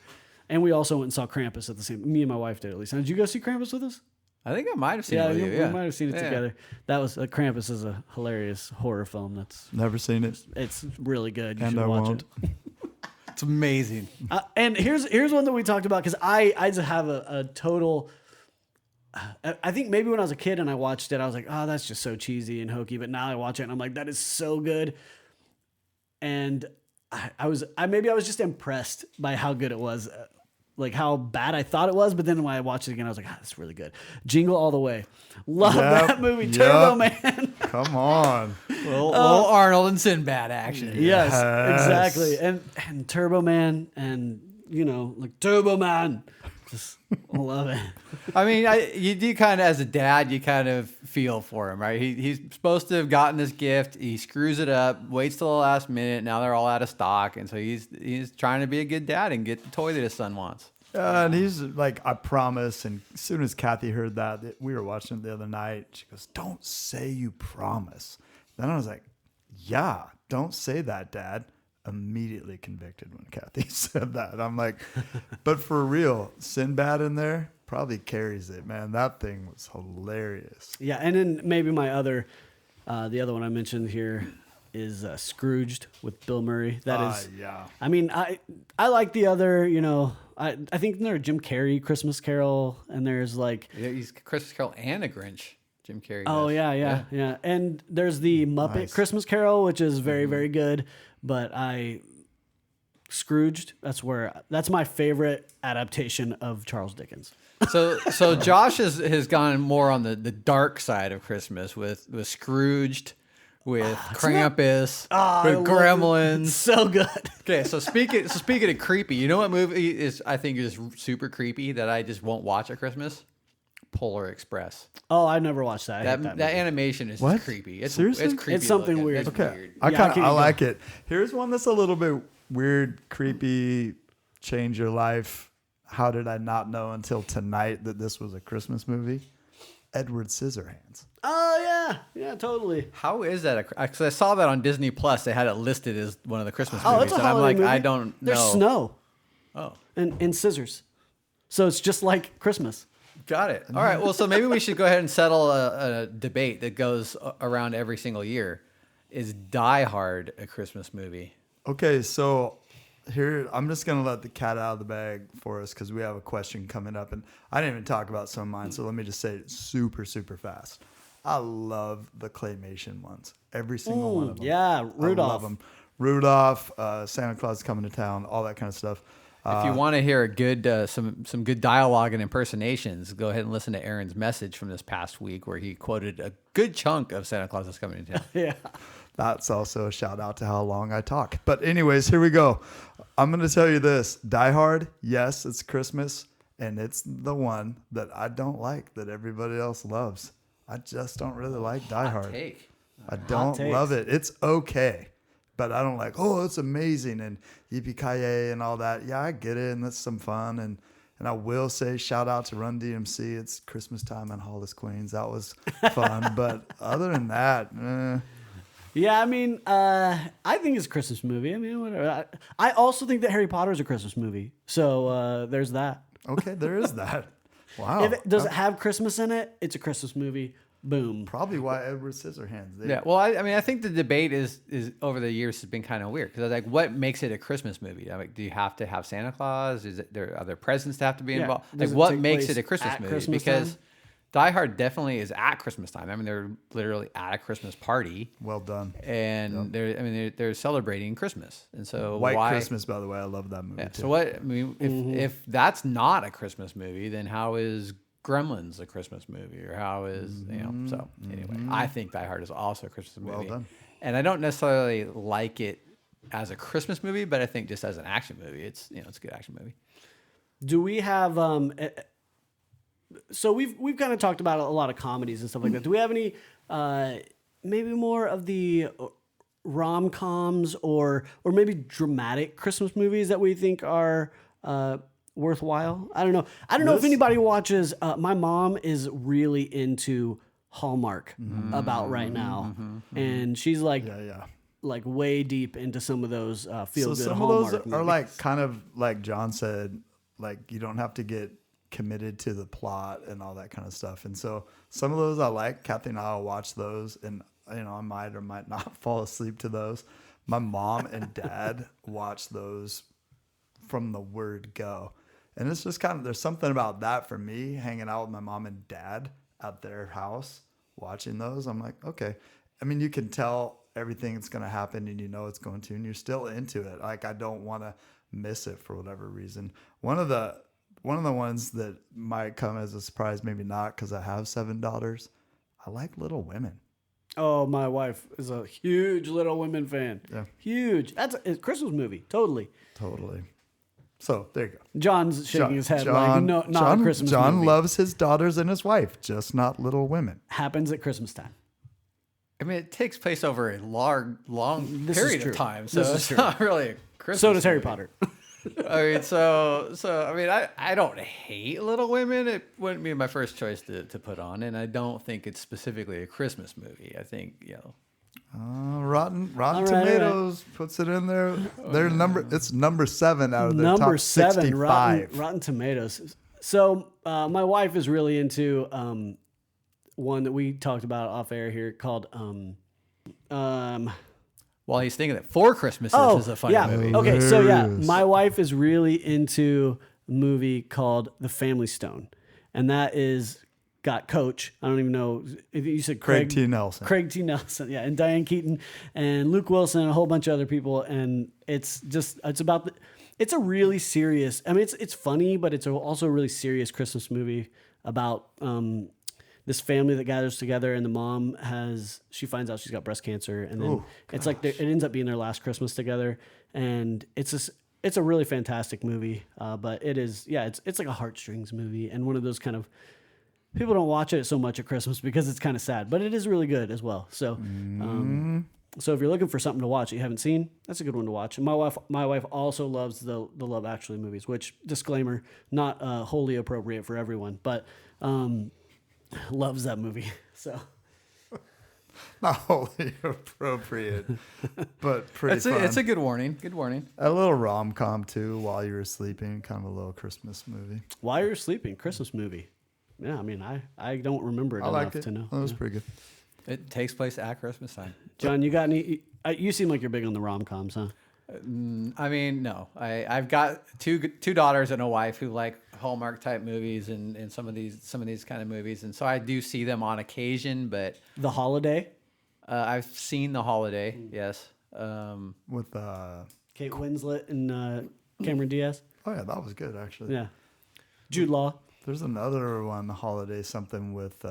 Speaker 4: And we also went and saw Krampus at the same. Me and my wife did, at least. Now, did you go see Krampus with us?
Speaker 3: I think I might have seen it with you. Yeah,
Speaker 4: we might have seen it together. That was Krampus is a hilarious horror film. That's
Speaker 2: never seen it.
Speaker 4: It's really good. You
Speaker 2: and
Speaker 4: should
Speaker 2: I
Speaker 4: watch
Speaker 2: won't.
Speaker 4: it.
Speaker 3: It's amazing.
Speaker 4: And here's one that we talked about, because I just have a total. I think maybe when I was a kid and I watched it, I was like, oh, that's just so cheesy and hokey. But now I watch it and I'm like, that is so good. And I was just impressed by how good it was. Like how bad I thought it was, but then when I watched it again, I was like, that's really good. Jingle All the Way. Love that movie. Turbo Man.
Speaker 2: Come on.
Speaker 3: Little Arnold and Sinbad action.
Speaker 4: Yes, exactly. And Turbo Man and, like Turbo Man. Just love it.
Speaker 3: I mean, you do kind of, as a dad, you kind of feel for him, right? He's supposed to have gotten this gift. He screws it up, waits till the last minute. Now they're all out of stock. And so he's trying to be a good dad and get the toy that his son wants.
Speaker 2: And he's like, I promise. And as soon as Kathy heard that, we were watching it the other night. She goes, don't say you promise. Then I was like, yeah, don't say that, Dad. Immediately convicted when Kathy said that. I'm like, but for real, Sinbad in there probably carries it, man. That thing was hilarious.
Speaker 4: Yeah, and then maybe the other one I mentioned here is Scrooged with Bill Murray. That is,
Speaker 2: yeah.
Speaker 4: I mean, I like the other, I think there's Jim Carrey Christmas Carol, and there's like
Speaker 3: he's Christmas Carol and a Grinch. Jim Carrey.
Speaker 4: Oh yeah. And there's the Muppet Christmas Carol, which is very very good. But Scrooged. That's my favorite adaptation of Charles Dickens.
Speaker 3: So Josh has gone more on the dark side of Christmas with Scrooged, with Krampus, with Gremlins.
Speaker 4: So good.
Speaker 3: Okay, so speaking of creepy, you know what movie I think is super creepy that I just won't watch at Christmas? Polar Express.
Speaker 4: Oh, I never watched that.
Speaker 3: That animation is just creepy.
Speaker 2: Seriously?
Speaker 3: It's creepy.
Speaker 4: It's something
Speaker 3: looking.
Speaker 4: weird.
Speaker 3: It's
Speaker 2: Okay.
Speaker 3: weird.
Speaker 2: I like it. Here's one that's a little bit weird, creepy, change your life. How did I not know until tonight that this was a Christmas movie? Edward Scissorhands.
Speaker 4: Oh yeah, totally.
Speaker 3: How is that? Because I saw that on Disney Plus. They had it listed as one of the Christmas
Speaker 4: Oh,
Speaker 3: movies,
Speaker 4: it's a
Speaker 3: and I'm
Speaker 4: holiday
Speaker 3: like,
Speaker 4: movie.
Speaker 3: I don't know.
Speaker 4: There's snow.
Speaker 3: Oh,
Speaker 4: and scissors. So it's just like Christmas.
Speaker 3: got it. All right. Well, so maybe we should go ahead and settle a debate that goes around every single year. Is Die Hard a Christmas movie?
Speaker 2: Okay, so here I'm just gonna let the cat out of the bag for us because we have a question coming up, and I didn't even talk about some of mine. So let me just say it super super fast. I love the claymation ones. Every single one of them.
Speaker 4: Yeah, Rudolph.
Speaker 2: I love them. Rudolph, Santa Claus is coming to town, all that kind of stuff.
Speaker 3: If you want to hear a good some good dialogue and impersonations, go ahead and listen to Aaron's message from this past week where he quoted a good chunk of Santa Claus is coming to town.
Speaker 4: Yeah.
Speaker 2: That's also a shout out to how long I talk. But anyways, here we go. I'm going to tell you this. Die Hard, yes, it's Christmas, and it's the one that I don't like that everybody else loves. I just don't really like Die Hard.
Speaker 3: Take.
Speaker 2: I don't love it. It's okay. But I don't like, oh, it's amazing and yippee-ki-yay and all that. Yeah, I get it, and that's some fun. And I will say shout out to Run DMC. It's Christmas time in Hollis, Queens. That was fun. But other than that,
Speaker 4: Yeah, I mean, I think it's a Christmas movie. I mean, whatever. I also think that Harry Potter is a Christmas movie. So there's that.
Speaker 2: okay, there is that. Wow.
Speaker 4: Does it have Christmas in it? It's a Christmas movie. Boom.
Speaker 2: Probably why Edward Scissorhands.
Speaker 3: Yeah, well, I mean, I think the debate is over the years has been kind of weird because I was like, what makes it a Christmas movie? I mean, do you have to have Santa Claus? Are there presents that have to be involved? Like,
Speaker 4: Does it
Speaker 3: what
Speaker 4: take
Speaker 3: makes
Speaker 4: place
Speaker 3: it a Christmas
Speaker 4: at
Speaker 3: movie?
Speaker 4: Christmas
Speaker 3: Because
Speaker 4: time?
Speaker 3: Die Hard definitely is at Christmas time. I mean, they're literally at a Christmas party,
Speaker 2: Well done.
Speaker 3: and they're celebrating Christmas, and so
Speaker 2: White
Speaker 3: why,
Speaker 2: Christmas, by the way. I love that movie
Speaker 3: Yeah,
Speaker 2: too.
Speaker 3: so what? I mean, if that's not a Christmas movie, then how is Gremlins a Christmas movie, or how is So anyway, I think Die Hard is also a Christmas movie.
Speaker 2: Well done.
Speaker 3: And I don't necessarily like it as a Christmas movie, but I think just as an action movie, it's it's a good action movie.
Speaker 4: Do we have so we've kind of talked about a lot of comedies and stuff like that. Do we have any maybe more of the rom-coms or maybe dramatic Christmas movies that we think are worthwhile? I don't know. I don't know if anybody watches. My mom is really into Hallmark about right now, and she's like, like way deep into some of those feel-good
Speaker 2: So some
Speaker 4: Hallmark
Speaker 2: of those are
Speaker 4: movies.
Speaker 2: like kind of like John said, like you don't have to get committed to the plot and all that kind of stuff. And so some of those I like. Kathy and I will watch those, and I might or might not fall asleep to those. My mom and dad watch those from the word go. And it's just kind of, there's something about that for me, hanging out with my mom and dad at their house, watching those. I'm like, okay. I mean, you can tell everything that's going to happen and it's going to, and you're still into it. Like, I don't want to miss it for whatever reason. One of the ones that might come as a surprise, maybe not, because I have 7 daughters. I like Little Women.
Speaker 4: Oh, my wife is a huge Little Women fan.
Speaker 2: Yeah.
Speaker 4: Huge. That's a Christmas movie. Totally.
Speaker 2: So there you go.
Speaker 4: John's shaking his head like, no, not a Christmas
Speaker 2: John
Speaker 4: movie.
Speaker 2: loves his daughters and his wife, just not Little Women.
Speaker 4: Happens at Christmas time.
Speaker 3: I mean, it takes place over a long
Speaker 4: This is
Speaker 3: period
Speaker 4: true.
Speaker 3: of time, so
Speaker 4: This is
Speaker 3: it's
Speaker 4: true.
Speaker 3: not really a Christmas.
Speaker 4: So does Harry
Speaker 3: movie.
Speaker 4: Potter.
Speaker 3: I mean, so I mean, I don't hate Little Women. It wouldn't be my first choice to put on, and I don't think it's specifically a Christmas movie. I think
Speaker 2: Rotten
Speaker 4: All right.
Speaker 2: Tomatoes puts it in there. It's number 7 out of their
Speaker 4: Number
Speaker 2: top
Speaker 4: 7,
Speaker 2: 65.
Speaker 4: Rotten Tomatoes. So my wife is really into one that we talked about off air here called
Speaker 3: while he's thinking that Four Christmases is a funny movie.
Speaker 4: Okay, so my wife is really into a movie called The Family Stone, and that is got Coach. I don't even know if you said
Speaker 2: Craig T. Nelson.
Speaker 4: Craig T. Nelson, yeah, and Diane Keaton and Luke Wilson and a whole bunch of other people, and it's about it's a really serious. I mean, it's funny, but it's also a really serious Christmas movie about this family that gathers together, and the mom she finds out she's got breast cancer, and then it's like it ends up being their last Christmas together, and it's a really fantastic movie. But it is, it's like a heartstrings movie, and one of those kind of people don't watch it so much at Christmas because it's kind of sad, but it is really good as well. So, so if you're looking for something to watch that you haven't seen, that's a good one to watch. And my wife also loves the Love Actually movies, which, disclaimer, not wholly appropriate for everyone, but loves that movie. So
Speaker 2: Not wholly appropriate, but pretty fun.
Speaker 3: It's a good warning. Good warning.
Speaker 2: A little rom-com too, while you were sleeping, kind of a little Christmas movie.
Speaker 4: While You're Sleeping, Christmas movie. Yeah, I mean, I don't remember it
Speaker 2: I
Speaker 4: enough
Speaker 2: liked it.
Speaker 4: to know.
Speaker 2: That was pretty good.
Speaker 3: It takes place at Christmas time.
Speaker 4: John, you got any? You seem like you're big on the rom-coms, huh?
Speaker 3: I mean, no. I've got two daughters and a wife who like Hallmark type movies and some of these kind of movies, and so I do see them on occasion. But
Speaker 4: The Holiday.
Speaker 3: I've seen The Holiday, yes.
Speaker 2: With
Speaker 4: Kate Winslet and Cameron Diaz.
Speaker 2: oh yeah, that was good actually.
Speaker 4: Yeah. Jude Law.
Speaker 2: There's another one, Holiday, something with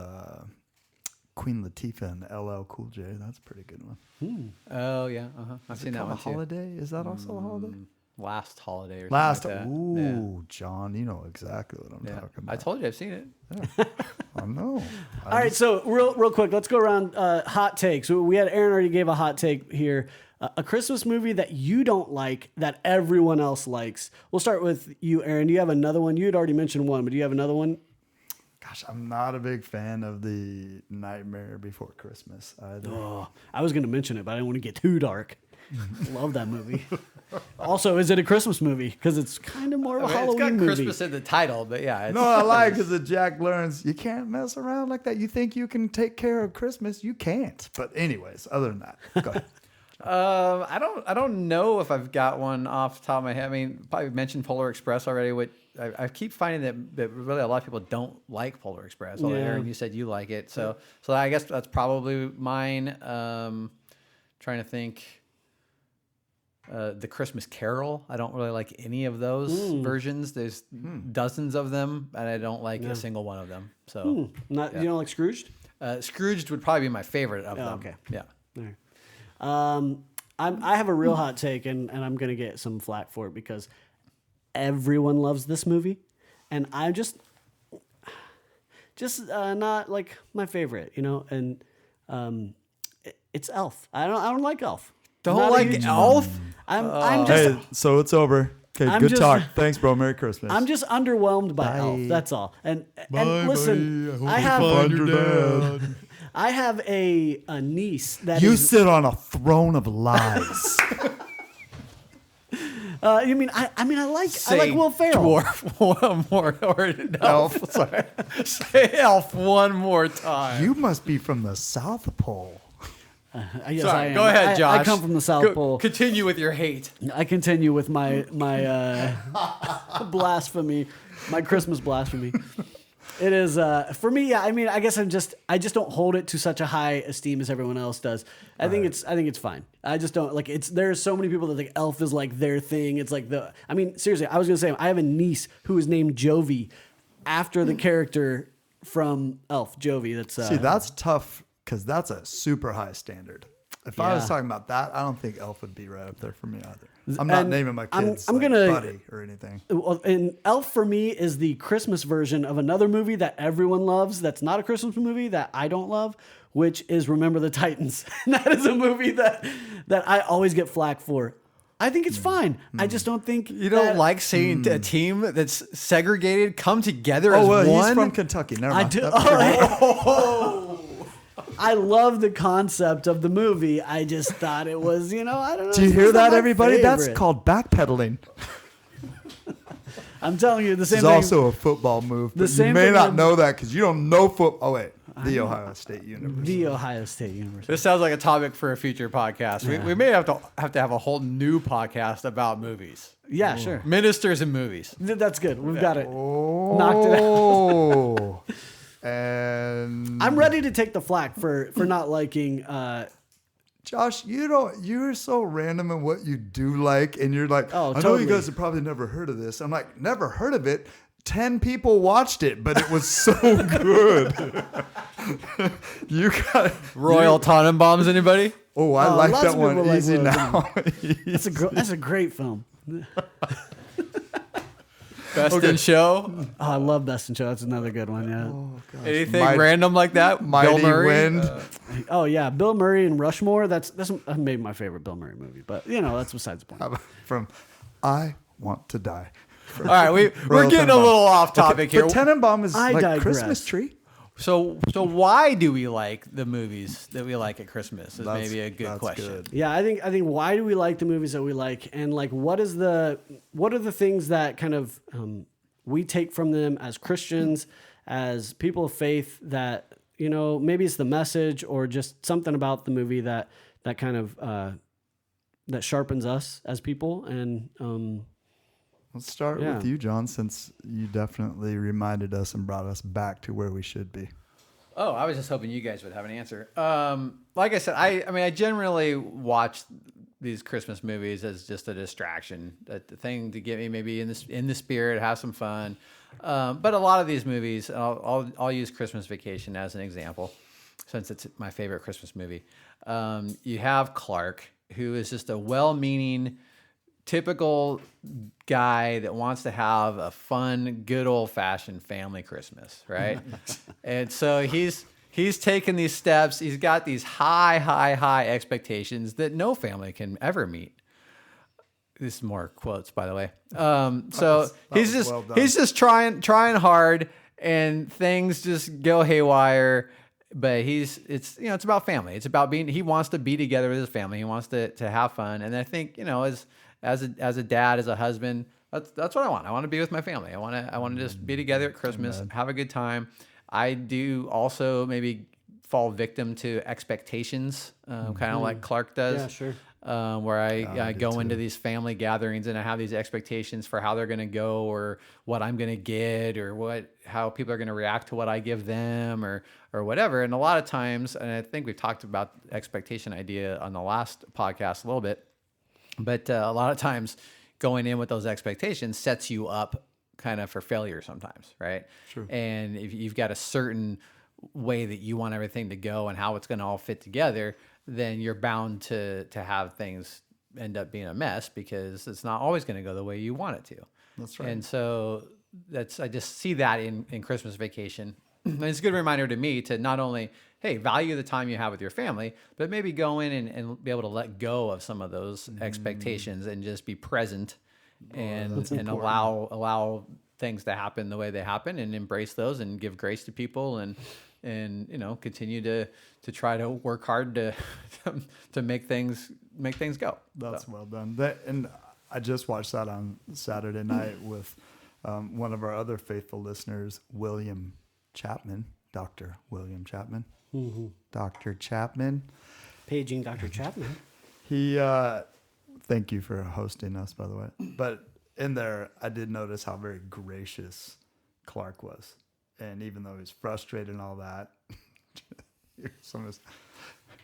Speaker 2: Queen Latifah and LL Cool J. That's a pretty good one.
Speaker 3: Oh yeah, I've
Speaker 2: Is
Speaker 3: seen
Speaker 2: it
Speaker 3: that
Speaker 2: called
Speaker 3: one
Speaker 2: A
Speaker 3: too.
Speaker 2: Holiday? Is that also a holiday?
Speaker 3: Last Holiday or
Speaker 2: Last.
Speaker 3: something like that.
Speaker 2: Ooh,
Speaker 3: Yeah.
Speaker 2: John, you know exactly what I'm
Speaker 3: Yeah.
Speaker 2: talking about.
Speaker 3: I told you I've seen it.
Speaker 2: I know.
Speaker 4: All right, so real quick, let's go around hot takes. We had Aaron already gave a hot take here. A Christmas movie that you don't like that everyone else likes. We'll start with you, Aaron. Do you have another one? You had already mentioned one, but do you have another one?
Speaker 2: Gosh, I'm not a big fan of the Nightmare Before Christmas either.
Speaker 4: Oh, I was going to mention it, but I didn't want to get too dark. Love that movie. Also, is it a Christmas movie? Because it's kind of more of a
Speaker 3: I mean,
Speaker 4: Halloween
Speaker 3: it's got
Speaker 4: movie.
Speaker 3: Christmas in the title, but yeah. It's,
Speaker 2: No, I like because Jack learns you can't mess around like that. You think you can take care of Christmas, you can't. But anyways, other than that, go ahead.
Speaker 3: I don't know if I've got one off the top of my head. I mean, probably mentioned Polar Express already. Which I keep finding that really a lot of people don't like Polar Express. Although
Speaker 4: Yeah.
Speaker 3: Aaron, you said you like it, so I guess that's probably mine. Trying to think. The Christmas Carol. I don't really like any of those versions. There's dozens of them, and I don't like a single one of them. So
Speaker 4: Not You don't like Scrooged?
Speaker 3: Scrooged would probably be my favorite of them.
Speaker 4: okay.
Speaker 3: Yeah.
Speaker 4: All right. I have a real hot take, and I'm going to get some flack for it because everyone loves this movie, and I'm just not like my favorite, you know. And it's Elf. I don't like Elf.
Speaker 3: Don't
Speaker 4: Not a
Speaker 3: like
Speaker 4: huge fan.
Speaker 3: Elf?
Speaker 4: I'm just
Speaker 2: Hey, so it's over. Okay,
Speaker 4: I'm
Speaker 2: good
Speaker 4: just-
Speaker 2: talk. Thanks, bro. Merry Christmas.
Speaker 4: I'm just underwhelmed by
Speaker 2: Bye.
Speaker 4: Elf. That's all. And
Speaker 2: Bye,
Speaker 4: listen,
Speaker 2: buddy.
Speaker 4: I
Speaker 2: you
Speaker 4: have
Speaker 2: find your dad.
Speaker 4: I have a niece that
Speaker 2: You
Speaker 4: is-
Speaker 2: sit on a throne of lies.
Speaker 4: you mean I mean I like Will Ferrell.
Speaker 3: Dwarf one more or elf. Sorry. Say elf one more time.
Speaker 2: You must be from the South Pole.
Speaker 4: Yes, I
Speaker 3: Sorry,
Speaker 4: am.
Speaker 3: go ahead, Josh.
Speaker 4: I come from the South Pole.
Speaker 3: Continue with your hate.
Speaker 4: I continue with my blasphemy, my Christmas blasphemy. It is for me. Yeah, I mean, I guess I just don't hold it to such a high esteem as everyone else does. I think it's fine. I just don't like it's. There's so many people that think Elf is like their thing. It's like I mean, seriously, I was gonna say I have a niece who is named Jovi after the character from Elf, Jovi. That's
Speaker 2: See, that's tough because that's a super high standard. If I was
Speaker 4: Yeah.
Speaker 2: talking about that, I don't think Elf would be right up there for me either. I'm not
Speaker 4: And
Speaker 2: naming my kids
Speaker 4: I'm
Speaker 2: like
Speaker 4: gonna-
Speaker 2: Buddy or anything.
Speaker 4: Well, and Elf for me is the Christmas version of another movie that everyone loves. That's not a Christmas movie that I don't love, which is Remember the Titans. And that is a movie that I always get flack for. I think it's fine. I just don't think
Speaker 3: You don't like seeing a team that's segregated come together as
Speaker 2: Oh, well,
Speaker 3: one?
Speaker 2: he's from Kentucky. Never
Speaker 4: I
Speaker 2: mind.
Speaker 4: do.
Speaker 2: That's-
Speaker 4: I love the concept of the movie. I just thought it was, I don't know.
Speaker 2: Do you
Speaker 4: it's
Speaker 2: hear
Speaker 4: not
Speaker 2: that,
Speaker 4: my
Speaker 2: everybody? That's
Speaker 4: favorite.
Speaker 2: called backpedaling.
Speaker 4: I'm telling you, the same
Speaker 2: It's
Speaker 4: thing.
Speaker 2: also a football move. But you
Speaker 4: same
Speaker 2: may
Speaker 4: thing
Speaker 2: not
Speaker 4: I'm-
Speaker 2: know that because you don't know football. Oh, wait. The Ohio State University.
Speaker 4: the Ohio State University.
Speaker 3: This sounds like a topic for a future podcast. We may have to have a whole new podcast about movies.
Speaker 4: Yeah, sure.
Speaker 3: Ministers and movies.
Speaker 4: That's good. We've got it. Knocked it out.
Speaker 2: Oh. And
Speaker 4: I'm ready to take the flack for not liking.
Speaker 2: Josh, you're so random in what you do like, and you're like,
Speaker 4: Oh,
Speaker 2: I know
Speaker 4: totally.
Speaker 2: you guys have probably never heard of this. I'm like, never heard of it. 10 people watched it, but it was so good. You got
Speaker 3: Royal Tannenbaums, anybody?
Speaker 2: Oh, I
Speaker 4: Oh,
Speaker 2: like
Speaker 4: lots
Speaker 2: that
Speaker 4: of
Speaker 2: one.
Speaker 4: people like
Speaker 2: Easy
Speaker 4: Royal
Speaker 2: now.
Speaker 4: That's a great film.
Speaker 3: Best in Show?
Speaker 4: Oh, I love Best in Show. That's another good one. Yeah.
Speaker 3: Anything
Speaker 2: Mighty-
Speaker 3: random like that? Bill
Speaker 2: Mighty
Speaker 3: Murray?
Speaker 2: Wind.
Speaker 4: Oh yeah, Bill Murray and Rushmore. That's maybe my favorite Bill Murray movie, but that's besides the point.
Speaker 2: From I Want to Die.
Speaker 3: All right, we're
Speaker 2: Royal
Speaker 3: getting a
Speaker 2: Tenenbaum.
Speaker 3: little off topic here.
Speaker 2: But Tenenbaum is
Speaker 4: I
Speaker 2: like
Speaker 4: digress.
Speaker 2: Christmas tree.
Speaker 3: So why do we like the movies that we like at Christmas? Is
Speaker 2: That's-
Speaker 3: maybe a good
Speaker 2: that's
Speaker 3: question.
Speaker 2: good.
Speaker 4: Yeah, I think why do we like the movies that we like, and like what are the things that kind of we take from them as Christians, as people of faith, that maybe it's the message or just something about the movie that kind of that sharpens us as people, and
Speaker 2: Let's start
Speaker 4: Yeah.
Speaker 2: with you, John, since you definitely reminded us and brought us back to where we should be.
Speaker 3: Oh, I was just hoping you guys would have an answer. Like I said, I mean, I generally watch these Christmas movies as just a distraction, the thing to get me maybe in the spirit, have some fun. But a lot of these movies, I'll use Christmas Vacation as an example, since it's my favorite Christmas movie. You have Clark, who is just a well-meaning, typical guy that wants to have a fun, good old-fashioned family Christmas, right? And so he's taken these steps. He's got these high expectations that no family can ever meet. This is more quotes, by the way. So he's just trying hard, and things just go haywire. But it's about family. It's about he wants to be together with his family. He wants to have fun. And I think, as a dad, as a husband, that's what I want. I want to be with my family. I want to just be together at Christmas, have a good time. I do also maybe fall victim to expectations, kind of like Clark does.
Speaker 4: Yeah, sure.
Speaker 3: Where I go into these family gatherings and I have these expectations for how they're going to go, or what I'm going to get, or how people are going to react to what I give them, or whatever. And a lot of times, and I think we've talked about the expectation idea on the last podcast a little bit, but a lot of times going in with those expectations sets you up kind of for failure sometimes, right?
Speaker 2: True.
Speaker 3: And if you've got a certain way that you want everything to go and how it's going to all fit together, then you're bound to have things end up being a mess, because it's not always going to go the way you want it to.
Speaker 2: That's right.
Speaker 3: And so I just see that in Christmas Vacation. And it's a good reminder to me to not only, hey, value the time you have with your family, but maybe go in and be able to let go of some of those expectations and just be present and allow things to happen the way they happen, and embrace those and give grace to people, and continue to try to work hard to make things go.
Speaker 2: That's well done. And I just watched that on Saturday night with one of our other faithful listeners, William Chapman, Dr. William Chapman.
Speaker 4: Mm-hmm.
Speaker 2: Dr. Chapman.
Speaker 4: Paging Dr. Chapman.
Speaker 2: He, thank you for hosting us, by the way. But in there, I did notice how very gracious Clark was. And even though he's frustrated and all that,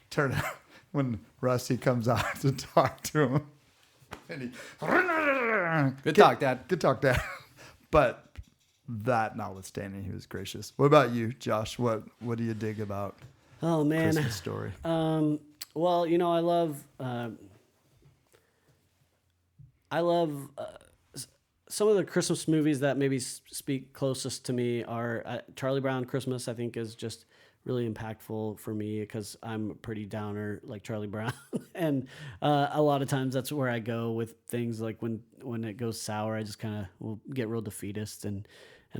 Speaker 2: turn out when Rusty comes out to talk to him. And he,
Speaker 3: Good talk, Dad.
Speaker 2: Good talk, Dad. But that notwithstanding, he was gracious. What about you, Josh? What do you dig about
Speaker 4: Oh man,
Speaker 2: Christmas Story?
Speaker 4: Well, I love some of the Christmas movies that maybe speak closest to me are Charlie Brown Christmas. I think is just really impactful for me because I'm a pretty downer like Charlie Brown, and a lot of times that's where I go with things like when it goes sour, I just kind of will get real defeatist and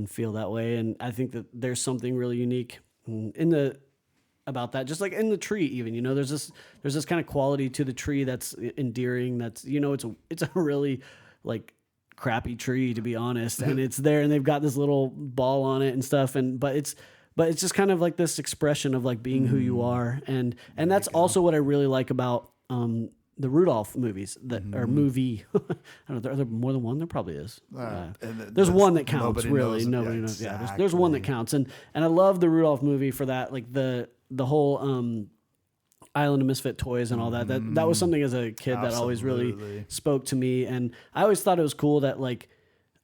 Speaker 4: feel that way. And I think that there's something really unique about that, just like in the tree, even, there's this kind of quality to the tree that's endearing. That's, it's a really like crappy tree, to be honest. And it's there and they've got this little ball on it and stuff. But it's just kind of like this expression of like being who you are. And that's also what I really like about, the Rudolph movies or movie. I don't know. Are there more than one? There probably is. There's one that counts. Nobody knows.
Speaker 2: Exactly.
Speaker 4: Yeah, there's one that counts, and I love the Rudolph movie for that. Like the whole Island of Misfit Toys and all that. That was something as a kid that always really spoke to me, and I always thought it was cool that like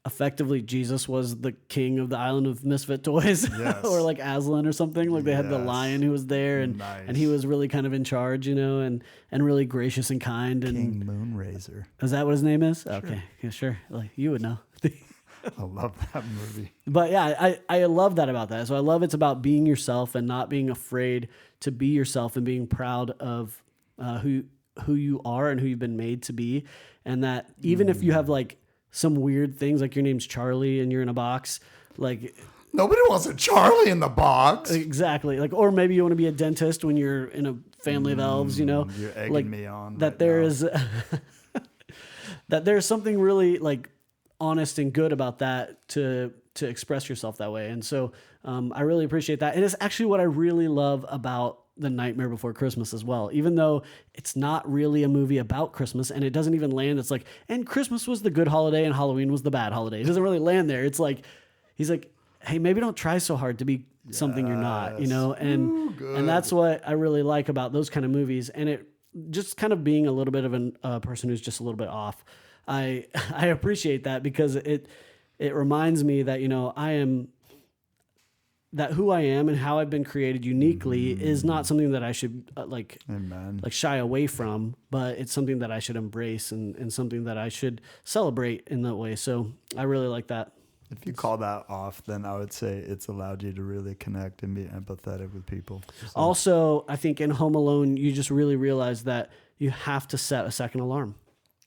Speaker 4: effectively Jesus was the king of the Island of Misfit Toys.
Speaker 2: Yes.
Speaker 4: Or like Aslan or something. Like they had the lion who was there and he was really kind of in charge, and really gracious and kind. And
Speaker 2: King Moonrazer.
Speaker 4: Is that what his name is? Sure. Okay. Yeah, sure. Like you would know.
Speaker 2: I love that movie.
Speaker 4: But yeah, I love that about that. So I love it's about being yourself and not being afraid to be yourself and being proud of who you are and who you've been made to be. And that even if you have like some weird things, like your name's Charlie and you're in a box, like
Speaker 2: nobody wants a Charlie in the box.
Speaker 4: Exactly. Like, or maybe you want to be a dentist when you're in a family of elves,
Speaker 2: You're egging me on.
Speaker 4: That there is that there's something really like honest and good about that to express yourself that way. And so I really appreciate that. And it's actually what I really love about The Nightmare Before Christmas as well, even though it's not really a movie about Christmas and it doesn't even land. It's like, and Christmas was the good holiday and Halloween was the bad holiday. It doesn't really land there. It's like, he's like, hey, maybe don't try so hard to be something you're not, you know? And that's what I really like about those kind of movies. And it just kind of being a little bit of a person who's just a little bit off. I appreciate that because it reminds me that, you know, that who I am and how I've been created uniquely is not something that I should like shy away from, but it's something that I should embrace and something that I should celebrate in that way. So I really like that.
Speaker 2: If you call that off, then I would say it's allowed you to really connect and be empathetic with people.
Speaker 4: Also, I think in Home Alone, you just really realize that you have to set a second alarm.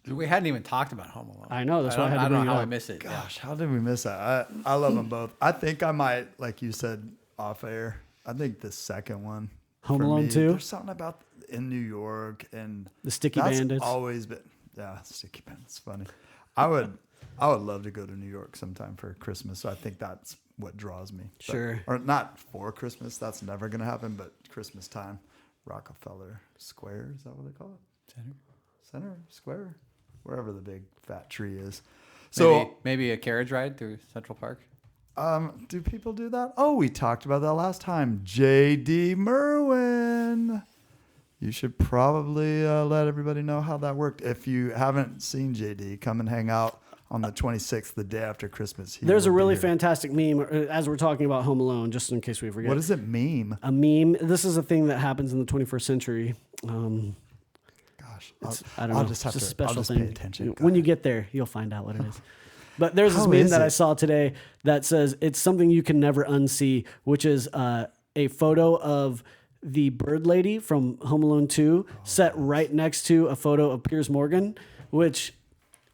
Speaker 3: We hadn't even talked about Home Alone.
Speaker 4: I know. That's why I had to
Speaker 3: I
Speaker 4: bring
Speaker 3: don't know
Speaker 4: it
Speaker 3: how
Speaker 4: up.
Speaker 3: I miss it.
Speaker 2: Gosh, how did we miss that? I love them both. I think I might, like you said off air, I think the second one.
Speaker 4: Home
Speaker 2: for
Speaker 4: Alone
Speaker 2: me,
Speaker 4: 2?
Speaker 2: There's something about in New York and
Speaker 4: The Sticky
Speaker 2: that's
Speaker 4: Bandits.
Speaker 2: always been, Sticky Bandits. Funny. I would love to go to New York sometime for Christmas. So I think that's what draws me.
Speaker 4: Sure.
Speaker 2: Or not for Christmas. That's never going to happen, but Christmas time. Rockefeller Square. Is that what they call it? Center Square? Wherever the big fat tree is. So
Speaker 3: maybe a carriage ride through Central Park.
Speaker 2: do people do that? Oh, we talked about that last time. J.D. Merwin. You should probably let everybody know how that worked. If you haven't seen J.D., come and hang out on the 26th, the day after Christmas.
Speaker 4: There's a really fantastic meme as we're talking about Home Alone, just in case we forget.
Speaker 2: What does it meme?
Speaker 4: A meme. This is a thing that happens in the 21st century.
Speaker 2: Gosh,
Speaker 4: I don't know.
Speaker 2: Just have
Speaker 4: it's
Speaker 2: to
Speaker 4: a special
Speaker 2: I'll just
Speaker 4: thing.
Speaker 2: pay attention.
Speaker 4: When you get there, you'll find out what it is. But there's this
Speaker 2: How
Speaker 4: meme
Speaker 2: is
Speaker 4: that I
Speaker 2: it?
Speaker 4: saw today that says it's something you can never unsee, which is a photo of the bird lady from Home Alone 2 set right next to a photo of Piers Morgan, which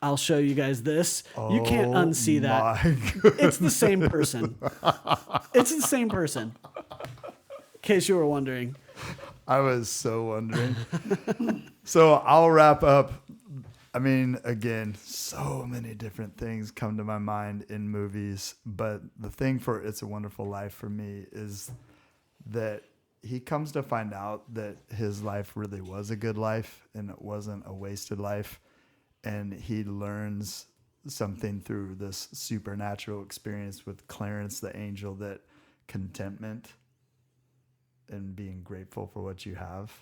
Speaker 4: I'll show you guys this. You can't unsee that. It's the same person. It's the same person. In case you were wondering.
Speaker 2: I was so wondering. So I'll wrap up. I mean, again, so many different things come to my mind in movies, but the thing for It's a Wonderful Life for me is that he comes to find out that his life really was a good life and it wasn't a wasted life. And he learns something through this supernatural experience with Clarence the angel, that contentment and being grateful for what you have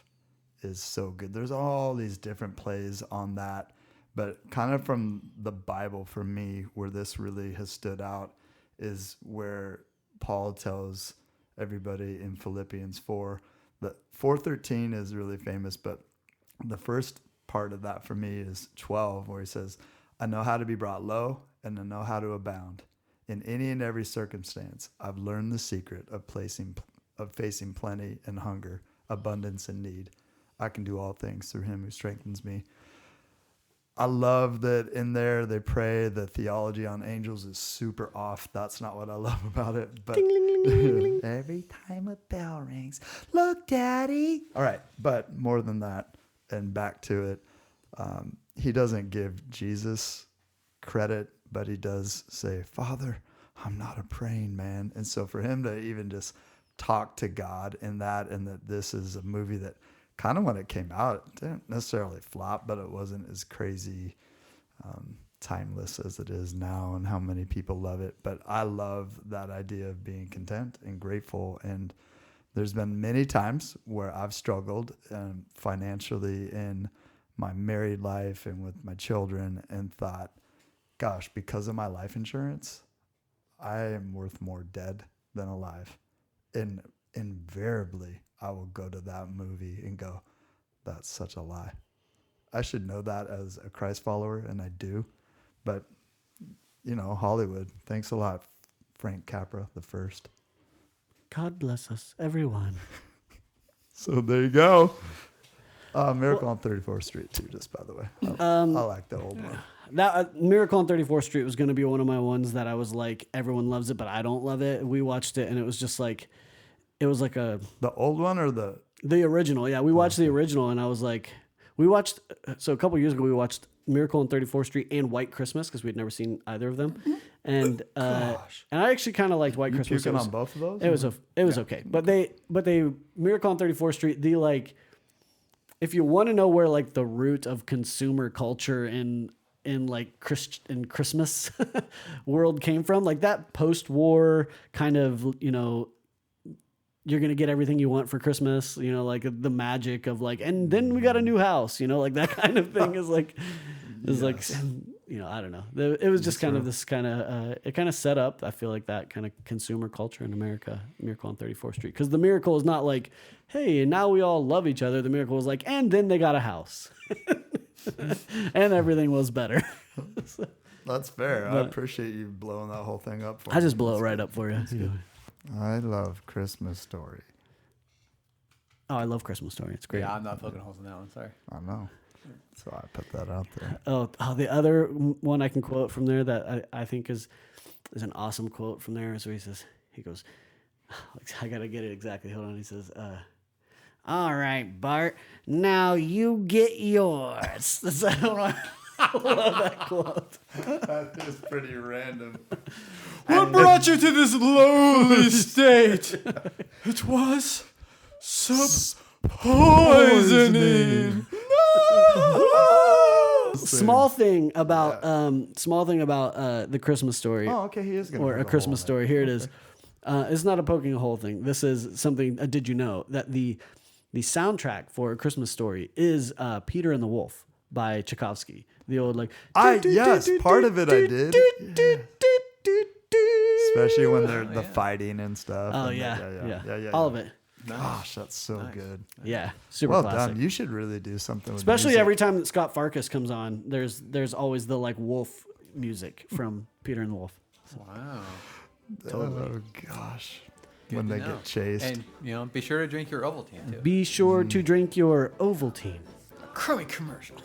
Speaker 2: is so good. There's all these different plays on that, but kind of from the Bible for me, where this really has stood out is where Paul tells everybody in Philippians 4. The 4:13 is really famous, but the first part of that for me is 12, where he says, I know how to be brought low and I know how to abound. In any and every circumstance, I've learned the secret of facing plenty and hunger, abundance and need. I can do all things through him who strengthens me. I love that in there they pray. The theology on angels is super off. That's not what I love about it. But every time a bell rings, look, Daddy. All right, but more than that, and back to it, he doesn't give Jesus credit, but he does say, Father, I'm not a praying man. And so for him to even just talk to God in that, and that this is a movie that kind of when it came out, it didn't necessarily flop, but it wasn't as crazy timeless as it is now and how many people love it. But I love that idea of being content and grateful. And there's been many times where I've struggled financially in my married life and with my children and thought, gosh, because of my life insurance, I am worth more dead than alive. And invariably, I will go to that movie and go, that's such a lie. I should know that as a Christ follower, and I do. But, you know, Hollywood, thanks a lot, Frank Capra the first.
Speaker 4: God bless us, everyone.
Speaker 2: So there you go. Miracle on 34th Street, too, just by the way. I like the old one.
Speaker 4: That Miracle on 34th Street was going to be one of my ones that I was like, everyone loves it, but I don't love it. We watched it, and it was just like, it was like
Speaker 2: The old one or the
Speaker 4: original. Yeah, we watched the original, and I was like, so a couple years ago, we watched Miracle on 34th Street and White Christmas because we'd never seen either of them. And and I actually kind of liked White Christmas.
Speaker 2: Puking on both of those?
Speaker 4: It was okay, but they Miracle on 34th Street. The like, if you want to know where like the root of consumer culture in like Christmas world came from, like that post-war kind of, you know, you're going to get everything you want for Christmas, you know, like the magic of like, and then we got a new house, you know, like that kind of thing is like, like, you know, I don't know. It was just kind of this kind of, it kind of set up, I feel like that kind of consumer culture in America, Miracle on 34th Street. Because the miracle is not like, hey, now we all love each other. The miracle was like, and then they got a house. And everything was better.
Speaker 2: That's fair. I appreciate you blowing that whole thing up for me.
Speaker 4: I just blow it right up for you.
Speaker 2: I love Christmas Story.
Speaker 4: Oh, I love Christmas Story. It's great.
Speaker 3: Yeah, I'm not poking holes in that one. Sorry.
Speaker 2: I know. So I put that out there.
Speaker 4: Oh, the other one I can quote from there that I think is an awesome quote from there is where he goes, I got to get it exactly. Hold on. He says, all right, Bart, now you get yours. I love that quote.
Speaker 2: That is pretty random.
Speaker 3: What brought you to this lowly state? It was poisoning.
Speaker 4: Small thing about the Christmas Story.
Speaker 2: Oh, okay, he is going to
Speaker 4: or a Christmas Story. Here it is. It's not a poking a hole thing. This is something. Did you know that the soundtrack for A Christmas Story is Peter and the Wolf by Tchaikovsky? The old like.
Speaker 2: Yes, part of it I did. Especially when they're the fighting and stuff.
Speaker 4: Oh
Speaker 2: and
Speaker 4: yeah. All of it.
Speaker 2: Gosh, that's so good.
Speaker 4: Yeah, super
Speaker 2: Well
Speaker 4: classic.
Speaker 2: done. You should really do something with
Speaker 4: Especially
Speaker 2: music.
Speaker 4: every time that Scott Farkas comes on, there's always the like wolf music from Peter and the Wolf.
Speaker 3: Wow.
Speaker 2: Oh gosh.
Speaker 3: Good
Speaker 2: when
Speaker 3: to
Speaker 2: they
Speaker 3: know.
Speaker 2: get chased.
Speaker 3: And, you know, be sure to drink your Ovaltine, too.
Speaker 4: Be sure to drink your Ovaltine.
Speaker 3: Crummy commercial.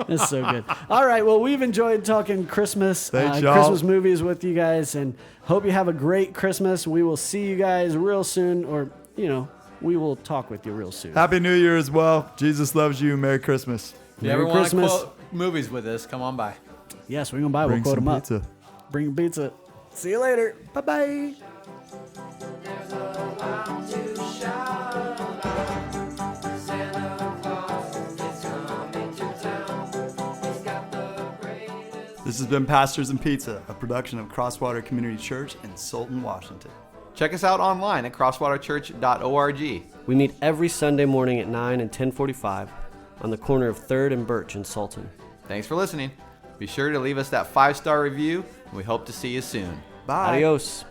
Speaker 4: That's so good. All right, well, we've enjoyed talking Christmas,
Speaker 2: Thanks, y'all.
Speaker 4: Christmas movies with you guys, and hope you have a great Christmas. We will see you guys real soon, or, you know, we will talk with you real soon.
Speaker 2: Happy New Year as well. Jesus loves you. Merry Christmas.
Speaker 3: If you
Speaker 4: Merry
Speaker 3: ever want to
Speaker 4: Christmas.
Speaker 3: quote movies with us, come on by.
Speaker 4: Yes, we're going to buy. We'll
Speaker 2: Bring
Speaker 4: quote
Speaker 2: some
Speaker 4: them up.
Speaker 2: pizza.
Speaker 4: Bring pizza. See you later. Bye-bye.
Speaker 5: There's a loud to shout about. Santa Claus is coming to town. He's got the greatest.
Speaker 2: This has been Pastors and Pizza, a production of Crosswater Community Church in Sultan, Washington.
Speaker 6: Check us out online at crosswaterchurch.org.
Speaker 7: We meet every Sunday morning at 9 and 10:45 on the corner of 3rd and Birch in Sultan.
Speaker 6: Thanks for listening. Be sure to leave us that 5-star review, and we hope to see you soon.
Speaker 2: Bye.
Speaker 7: Adios.